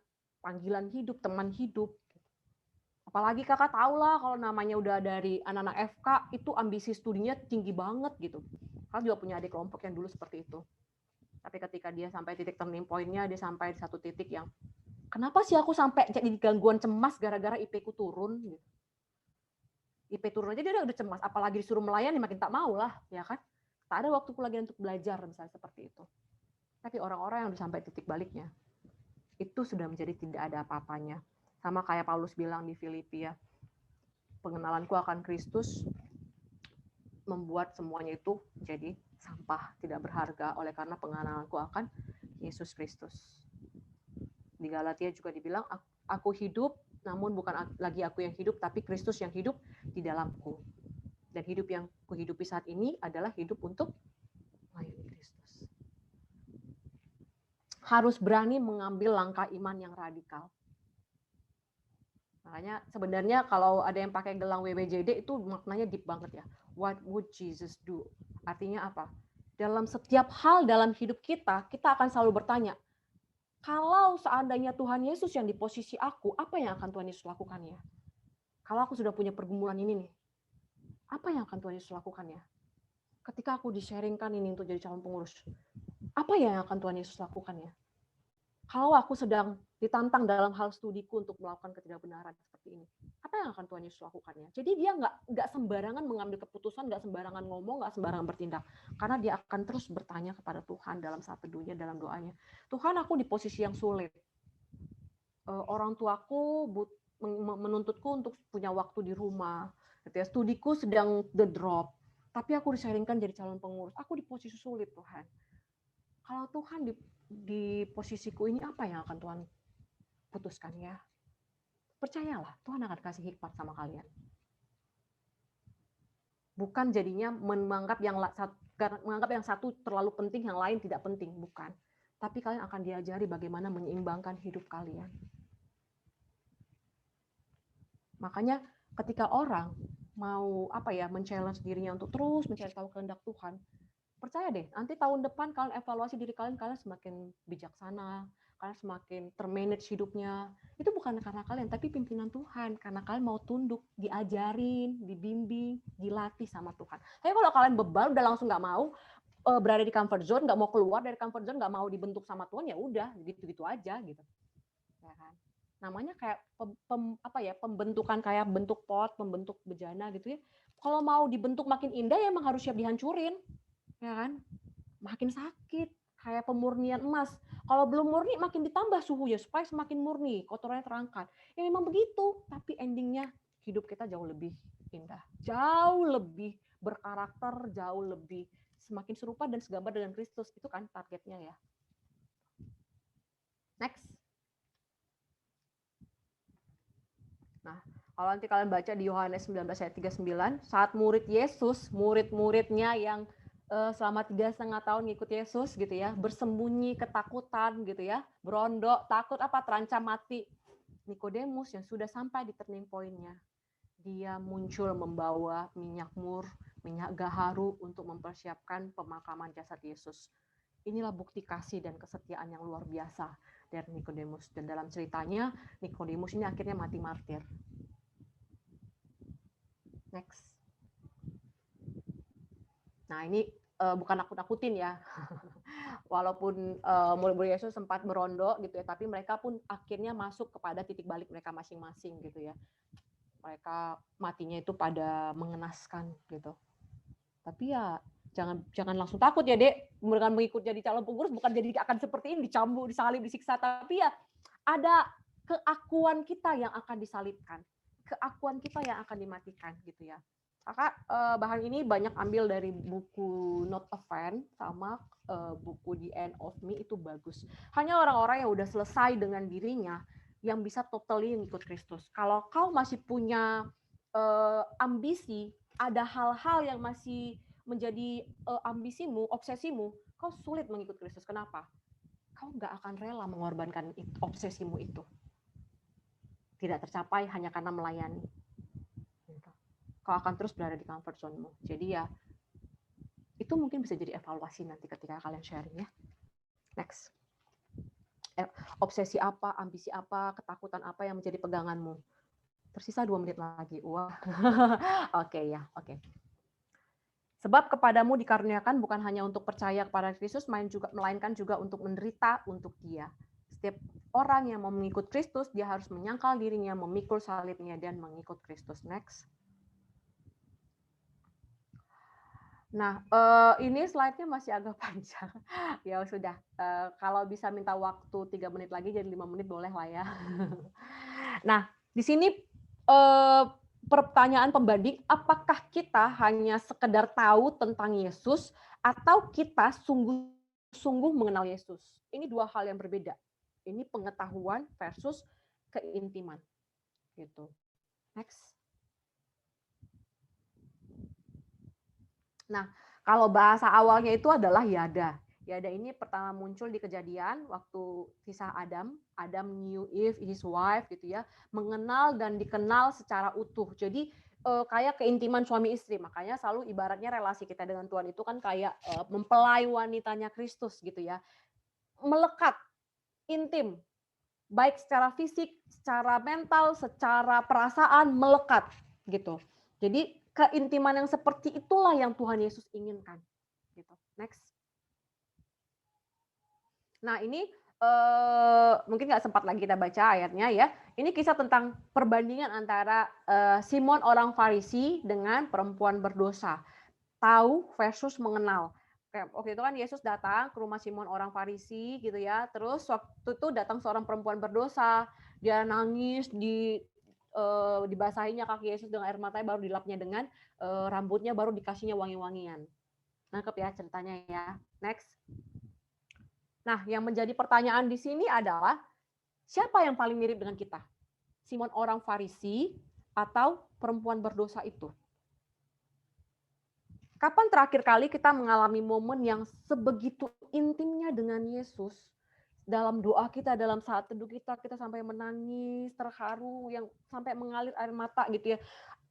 panggilan hidup, teman hidup. Apalagi kakak tahu lah kalau namanya udah dari anak-anak FK itu ambisi studinya tinggi banget gitu. Kakak juga punya adik kelompok yang dulu seperti itu. Tapi ketika dia sampai titik turning point-nya, dia sampai di satu titik yang kenapa sih aku sampai jadi gangguan cemas gara-gara IP-ku turun? IP turun aja dia udah cemas, apalagi disuruh melayani makin tak mau lah, ya kan? Tak ada waktuku lagi untuk belajar, misalnya seperti itu. Tapi orang-orang yang udah sampai titik baliknya, itu sudah menjadi tidak ada apa-apanya. Sama kayak Paulus bilang di Filipi ya, pengenalanku akan Kristus membuat semuanya itu jadi sampah, tidak berharga oleh karena pengenalanku akan Yesus Kristus. Di Galatia juga dibilang, aku hidup, namun bukan lagi aku yang hidup, tapi Kristus yang hidup di dalamku. Dan hidup yang kuhidupi saat ini adalah hidup untuk melayani Kristus. Harus berani mengambil langkah iman yang radikal. Makanya sebenarnya kalau ada yang pakai gelang WWJD itu maknanya deep banget ya. What would Jesus do? Artinya apa? Dalam setiap hal dalam hidup kita, kita akan selalu bertanya, kalau seandainya Tuhan Yesus yang di posisi aku, apa yang akan Tuhan Yesus lakukan ya? Kalau aku sudah punya pergumulan ini nih, apa yang akan Tuhan Yesus lakukan ya? Ketika aku di-sharingkan ini untuk jadi calon pengurus, apa yang akan Tuhan Yesus lakukan ya? Kalau aku sedang ditantang dalam hal studiku untuk melakukan ketidakbenaran seperti ini, apa yang akan Tuhan Yesus lakukan ya? Jadi dia nggak sembarangan mengambil keputusan, nggak sembarangan ngomong, nggak sembarangan bertindak. Karena dia akan terus bertanya kepada Tuhan dalam saat teduhnya, dalam doanya. Tuhan, aku di posisi yang sulit. Orang tuaku menuntutku untuk punya waktu di rumah. Studiku sedang the drop. Tapi aku disaringkan jadi calon pengurus. Aku di posisi sulit, Tuhan. Kalau Tuhan di posisiku ini, apa yang akan Tuhan putuskan ya? Percayalah, Tuhan akan kasih hikmat sama kalian. Bukan jadinya menganggap yang satu terlalu penting, yang lain tidak penting, bukan. Tapi kalian akan diajari bagaimana menyeimbangkan hidup kalian. Makanya ketika orang mau men-challenge dirinya untuk terus mencari tahu kehendak Tuhan, percaya deh, nanti tahun depan kalian evaluasi diri kalian semakin bijaksana, kalian semakin termanage hidupnya. Itu bukan karena kalian, tapi pimpinan Tuhan. Karena kalian mau tunduk, diajarin, dibimbing, dilatih sama Tuhan. Tapi kalau kalian bebal, udah langsung nggak mau berada di comfort zone, nggak mau keluar dari comfort zone, nggak mau dibentuk sama Tuhan, ya udah gitu-gitu aja gitu. Ya kan? Namanya kayak pembentukan kayak bentuk pot, pembentuk bejana gitu ya. Kalau mau dibentuk makin indah ya emang harus siap dihancurin. Ya kan? Makin sakit, kayak pemurnian emas. Kalau belum murni makin ditambah suhunya supaya semakin murni, kotorannya terangkat. Ya memang begitu, tapi endingnya hidup kita jauh lebih indah, jauh lebih berkarakter, jauh lebih semakin serupa dan segambar dengan Kristus. Itu kan targetnya ya. Next. Nah, kalau nanti kalian baca di Yohanes 19 ayat 39, saat murid Yesus, murid-muridnya yang selama 3,5 tahun ngikut Yesus gitu ya, bersembunyi ketakutan gitu ya, berondok, takut terancam mati. Nikodemus yang sudah sampai di turning point-nya, dia muncul membawa minyak mur, minyak gaharu untuk mempersiapkan pemakaman jasad Yesus. Inilah bukti kasih dan kesetiaan yang luar biasa dari Nikodemus. Dan dalam ceritanya, Nikodemus ini akhirnya mati martir. Next. Nah, ini bukan nakut-nakutin ya. Walaupun murid-murid Yesus sempat berondok gitu ya, tapi mereka pun akhirnya masuk kepada titik balik mereka masing-masing gitu ya. Mereka matinya itu pada mengenaskan gitu. Tapi ya jangan langsung takut ya, Dek. Dengan mengikut jadi calon pengurus bukan jadi akan seperti ini, dicambuk, disalib, disiksa, tapi ya ada keakuan kita yang akan disalibkan, keakuan kita yang akan dimatikan gitu ya. Maka bahan ini banyak ambil dari buku Not a Fan sama buku The End of Me, itu bagus. Hanya orang-orang yang udah selesai dengan dirinya yang bisa totally ngikut Kristus. Kalau kau masih punya ambisi, ada hal-hal yang masih menjadi ambisimu, obsesimu, kau sulit mengikut Kristus. Kenapa? Kau nggak akan rela mengorbankan obsesimu itu. Tidak tercapai hanya karena melayani. Kau akan terus berada di comfort zone-mu. Jadi ya, itu mungkin bisa jadi evaluasi nanti ketika kalian sharing ya. Next. Obsesi apa, ambisi apa, ketakutan apa yang menjadi peganganmu? Tersisa 2 menit lagi. Wah. Oke ya, oke. Sebab kepadamu dikaruniakan bukan hanya untuk percaya kepada Kristus, melainkan juga untuk menderita untuk Dia. Setiap orang yang mau mengikut Kristus, dia harus menyangkal dirinya, memikul salibnya, dan mengikut Kristus. Next. Nah, ini slide-nya masih agak panjang. Ya sudah, kalau bisa minta waktu 3 menit lagi, jadi 5 menit boleh lah ya. Nah, di sini pertanyaan pembanding, apakah kita hanya sekedar tahu tentang Yesus atau kita sungguh-sungguh mengenal Yesus? Ini 2 hal yang berbeda. Ini pengetahuan versus keintiman. Gitu. Next. Nah, kalau bahasa awalnya itu adalah yada. Yada ini pertama muncul di Kejadian waktu kisah Adam. Adam knew Eve, his wife gitu ya, mengenal dan dikenal secara utuh. Jadi kayak keintiman suami istri. Makanya selalu ibaratnya relasi kita dengan Tuhan itu kan kayak mempelai wanitanya Kristus gitu ya. Melekat, intim. Baik secara fisik, secara mental, secara perasaan melekat gitu. Jadi keintiman yang seperti itulah yang Tuhan Yesus inginkan. Gitu. Next. Nah ini mungkin nggak sempat lagi kita baca ayatnya ya. Ini kisah tentang perbandingan antara Simon orang Farisi dengan perempuan berdosa. Tahu versus mengenal. Waktu itu kan Yesus datang ke rumah Simon orang Farisi gitu ya. Terus waktu itu datang seorang perempuan berdosa. Dia nangis dibasahinya kaki Yesus dengan air matanya, baru dilapnya dengan rambutnya, baru dikasihnya wangi-wangian. Nangkep ya ceritanya ya. Next. Nah, yang menjadi pertanyaan di sini adalah siapa yang paling mirip dengan kita? Simon orang Farisi atau perempuan berdosa itu? Kapan terakhir kali kita mengalami momen yang sebegitu intimnya dengan Yesus? Dalam doa kita, dalam saat teduh kita, kita sampai menangis, terharu, yang sampai mengalir air mata gitu ya.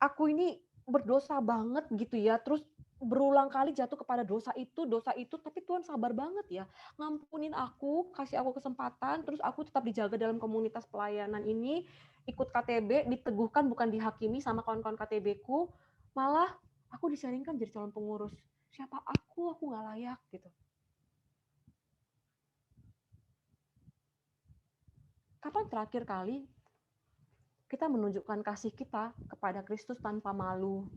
Aku ini berdosa banget gitu ya, terus berulang kali jatuh kepada dosa itu, tapi Tuhan sabar banget ya. Ngampunin aku, kasih aku kesempatan, terus aku tetap dijaga dalam komunitas pelayanan ini, ikut KTB, diteguhkan bukan dihakimi sama kawan-kawan KTB-ku, malah aku disaringkan jadi calon pengurus. Siapa aku nggak layak gitu. Kapan terakhir kali kita menunjukkan kasih kita kepada Kristus tanpa malu,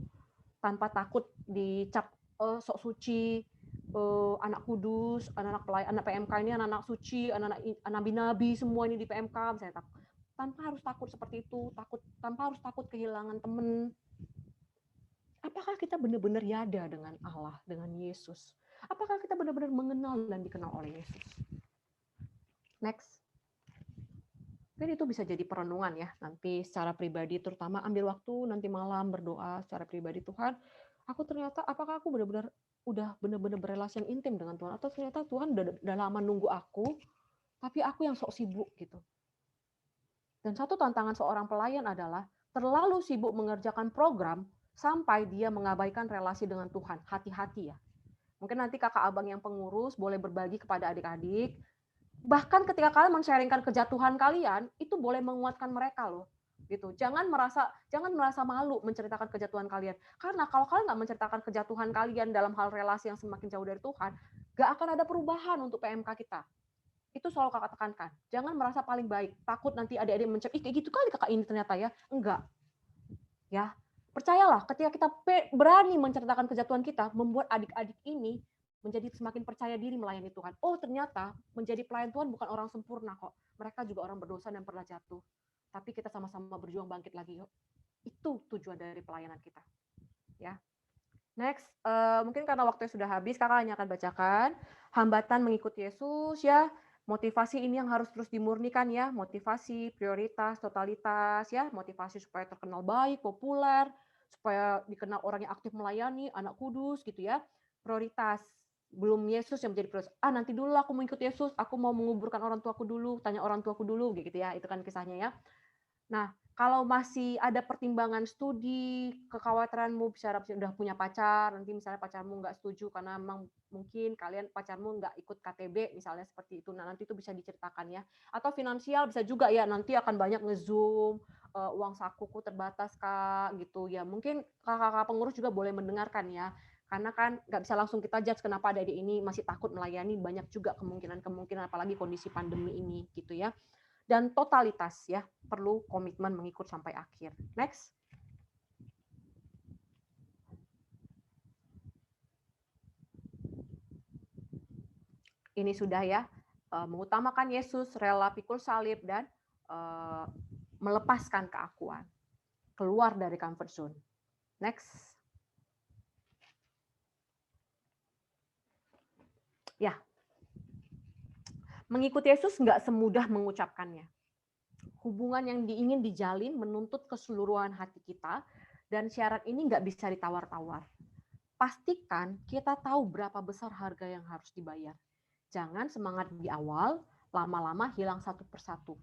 tanpa takut dicap sok suci, anak kudus, anak PMK ini anak-anak suci, anak nabi-nabi semua ini di PMK, misalnya tanpa harus takut seperti itu, tanpa harus takut kehilangan teman. Apakah kita benar-benar yada dengan Allah, dengan Yesus? Apakah kita benar-benar mengenal dan dikenal oleh Yesus? Next. Mungkin itu bisa jadi perenungan ya, nanti secara pribadi, terutama ambil waktu nanti malam berdoa secara pribadi, Tuhan, aku ternyata apakah aku benar-benar udah benar-benar berrelasi yang intim dengan Tuhan, atau ternyata Tuhan udah lama nunggu aku, tapi aku yang sok sibuk gitu. Dan satu tantangan seorang pelayan adalah terlalu sibuk mengerjakan program sampai dia mengabaikan relasi dengan Tuhan. Hati-hati ya. Mungkin nanti kakak abang yang pengurus boleh berbagi kepada adik-adik, bahkan ketika kalian men-sharingkan kejatuhan kalian, itu boleh menguatkan mereka loh. Gitu. Jangan merasa malu menceritakan kejatuhan kalian. Karena kalau kalian nggak menceritakan kejatuhan kalian dalam hal relasi yang semakin jauh dari Tuhan, nggak akan ada perubahan untuk PMK kita. Itu selalu kakak tekankan. Jangan merasa paling baik. Takut nanti adik-adik mencap, ih kayak gitu kali kakak ini ternyata ya. Enggak. Ya, percayalah ketika kita berani menceritakan kejatuhan kita, membuat adik-adik ini menjadi semakin percaya diri melayani Tuhan. Oh, ternyata menjadi pelayan Tuhan bukan orang sempurna kok. Mereka juga orang berdosa dan pernah jatuh. Tapi kita sama-sama berjuang bangkit lagi yuk. Itu tujuan dari pelayanan kita. Ya. Next, mungkin karena waktunya sudah habis, kakak hanya akan bacakan hambatan mengikuti Yesus ya. Motivasi ini yang harus terus dimurnikan ya. Motivasi, prioritas, totalitas ya. Motivasi supaya terkenal baik, populer, supaya dikenal orang yang aktif melayani, anak kudus gitu ya. Prioritas, belum Yesus yang menjadi prioritas. Nanti dulu aku mau ikut Yesus, aku mau menguburkan orang tuaku dulu, tanya orang tuaku dulu gitu ya. Itu kan kisahnya ya. Nah, kalau masih ada pertimbangan studi, kekhawatiranmu bicara udah punya pacar, nanti misalnya pacarmu nggak setuju karena memang mungkin kalian pacarmu nggak ikut KTB, misalnya seperti itu. Nah, nanti itu bisa diceritakan ya. Atau finansial bisa juga ya, nanti akan banyak nge-zoom, uang sakuku terbatas Kak, gitu ya. Mungkin kakak-kakak pengurus juga boleh mendengarkan ya. Karena kan nggak bisa langsung kita judge kenapa adik ini masih takut melayani, banyak juga kemungkinan apalagi kondisi pandemi ini gitu ya. Dan totalitas ya, perlu komitmen mengikut sampai akhir. Next. Ini sudah ya, mengutamakan Yesus, rela pikul salib, dan melepaskan keakuan. Keluar dari comfort zone. Next. Ya. Mengikuti Yesus nggak semudah mengucapkannya. Hubungan yang ingin dijalin menuntut keseluruhan hati kita, dan syarat ini nggak bisa ditawar-tawar. Pastikan kita tahu berapa besar harga yang harus dibayar. Jangan semangat di awal, lama-lama hilang satu persatu.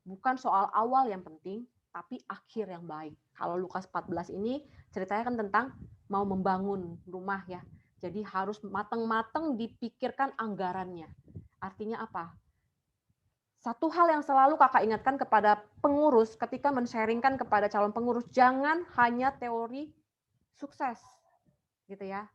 Bukan soal awal yang penting, tapi akhir yang baik. Kalau Lukas 14 ini ceritanya kan tentang mau membangun rumah ya. Jadi harus matang-matang dipikirkan anggarannya. Artinya apa? Satu hal yang selalu kakak ingatkan kepada pengurus ketika men-sharingkan kepada calon pengurus, jangan hanya teori sukses. Gitu ya.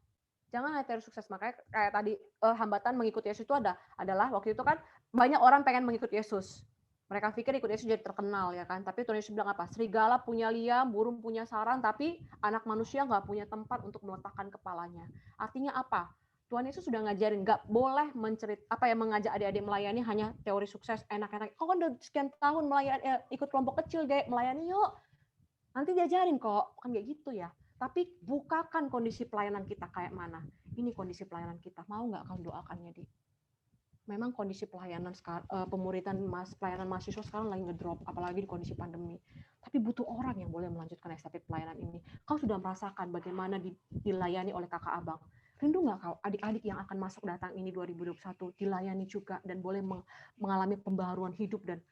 Jangan hanya teori sukses. Makanya kayak tadi hambatan mengikuti Yesus itu adalah waktu itu kan banyak orang pengen mengikuti Yesus. Mereka pikir ikut Yesus jadi terkenal ya kan. Tapi Tuhan Yesus bilang apa? Serigala punya liam, burung punya sarang, tapi anak manusia nggak punya tempat untuk meletakkan kepalanya. Artinya apa? Tuhan Yesus sudah ngajarin, nggak boleh mengajak adik-adik melayani hanya teori sukses, enak-enak. Kok kan udah sekian tahun melayani, ikut kelompok kecil, deh, melayani yuk. Nanti diajarin kok, kan kayak gitu ya. Tapi bukakan kondisi pelayanan kita kayak mana. Ini kondisi pelayanan kita, mau nggak kau doakannya, Di? memang kondisi pelayanan pelayanan mahasiswa sekarang lagi ngedrop, apalagi di kondisi pandemi. Tapi butuh orang yang boleh melanjutkan estafet pelayanan ini. Kau sudah merasakan bagaimana dilayani oleh kakak abang. Rindu nggak kau adik-adik yang akan masuk datang ini 2021 dilayani juga dan boleh mengalami pembaharuan hidup dan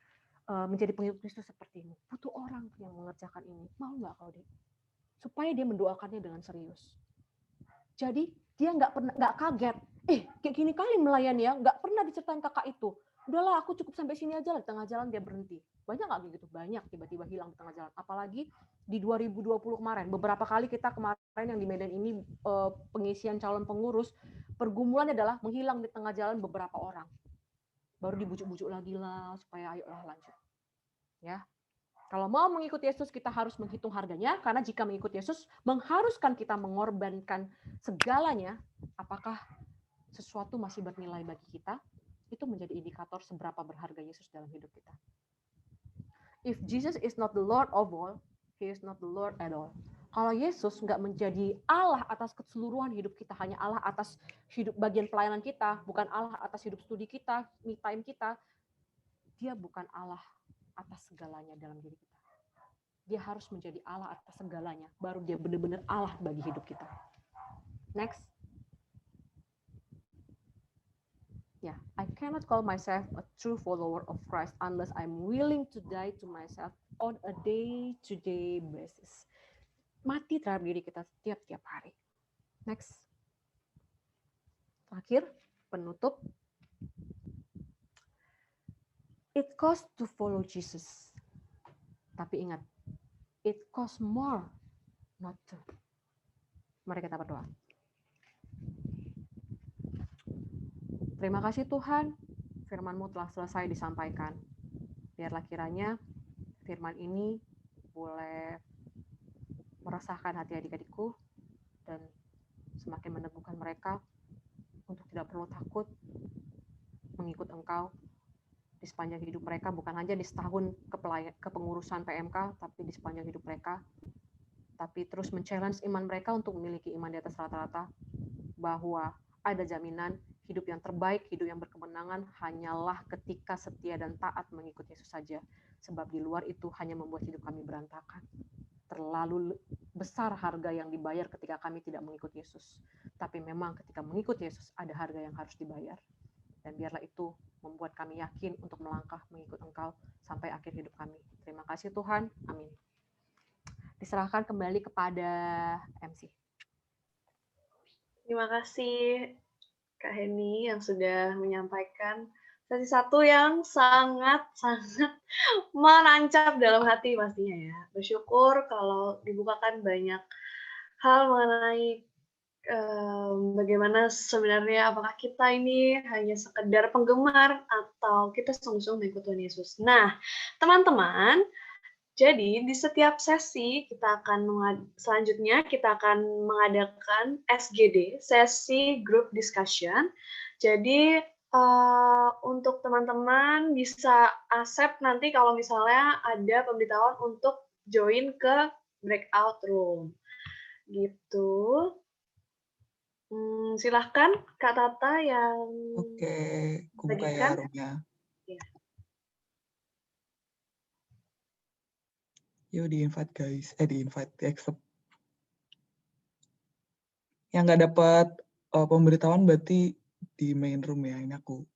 menjadi pengikut Kristus sepertimu. Butuh orang yang mengerjakan ini. Mau nggak kau, Dek? Supaya dia mendoakannya dengan serius. Jadi dia nggak kaget. Kayak gini kali melayani ya, nggak pernah diceritain kakak itu. Udahlah, aku cukup sampai sini aja lah. Di tengah jalan dia berhenti. Banyak nggak gitu? Banyak tiba-tiba hilang di tengah jalan. Apalagi di 2020 kemarin. Beberapa kali kita kemarin yang di Medan ini pengisian calon pengurus, pergumulannya adalah menghilang di tengah jalan beberapa orang. Baru dibujuk-bujuk lagi lah supaya ayolah lanjut. Ya. Kalau mau mengikuti Yesus, kita harus menghitung harganya, karena jika mengikuti Yesus mengharuskan kita mengorbankan segalanya, apakah sesuatu masih bernilai bagi kita, itu menjadi indikator seberapa berharga Yesus dalam hidup kita. If Jesus is not the Lord of all, He is not the Lord at all. Kalau Yesus nggak menjadi Allah atas keseluruhan hidup kita, hanya Allah atas hidup bagian pelayanan kita, bukan Allah atas hidup studi kita, me time kita, dia bukan Allah atas segalanya dalam diri kita. Dia harus menjadi Allah atas segalanya, baru dia benar-benar Allah bagi hidup kita. Next. Yeah, I cannot call myself a true follower of Christ unless I'm willing to die to myself on a day-to-day basis. Mati terhadap diri kita tiap-tiap hari. Next. Terakhir, penutup. It costs to follow Jesus. Tapi ingat, it costs more not to. Mari kita berdoa. Terima kasih Tuhan, firman-Mu telah selesai disampaikan. Biarlah kiranya firman ini boleh meresahkan hati adik-adikku dan semakin meneguhkan mereka untuk tidak perlu takut mengikut Engkau di sepanjang hidup mereka, bukan hanya di setahun kepengurusan PMK, tapi di sepanjang hidup mereka. Tapi terus men-challenge iman mereka untuk memiliki iman di atas rata-rata, bahwa ada jaminan hidup yang terbaik, hidup yang berkemenangan hanyalah ketika setia dan taat mengikut Yesus saja. Sebab di luar itu hanya membuat hidup kami berantakan. Terlalu besar harga yang dibayar ketika kami tidak mengikut Yesus. Tapi memang ketika mengikut Yesus ada harga yang harus dibayar. Dan biarlah itu membuat kami yakin untuk melangkah mengikut Engkau sampai akhir hidup kami. Terima kasih Tuhan. Amin. Diserahkan kembali kepada MC. Terima kasih Kak Heni yang sudah menyampaikan sesi satu yang sangat-sangat menancap dalam hati pastinya ya. Bersyukur kalau dibukakan banyak hal mengenai bagaimana sebenarnya apakah kita ini hanya sekedar penggemar atau kita sungguh-sungguh mengikuti Tuhan Yesus. Nah, teman-teman, jadi di setiap sesi selanjutnya kita akan mengadakan SGD, sesi group discussion. Jadi untuk teman-teman bisa accept nanti kalau misalnya ada pemberitahuan untuk join ke breakout room. Gitu. Silahkan Kak Tata yang Oke, kubuka ya roomnya. Ya. Yuk di-invite guys, di-accept. Yang nggak dapat pemberitahuan berarti di main room ya, ini aku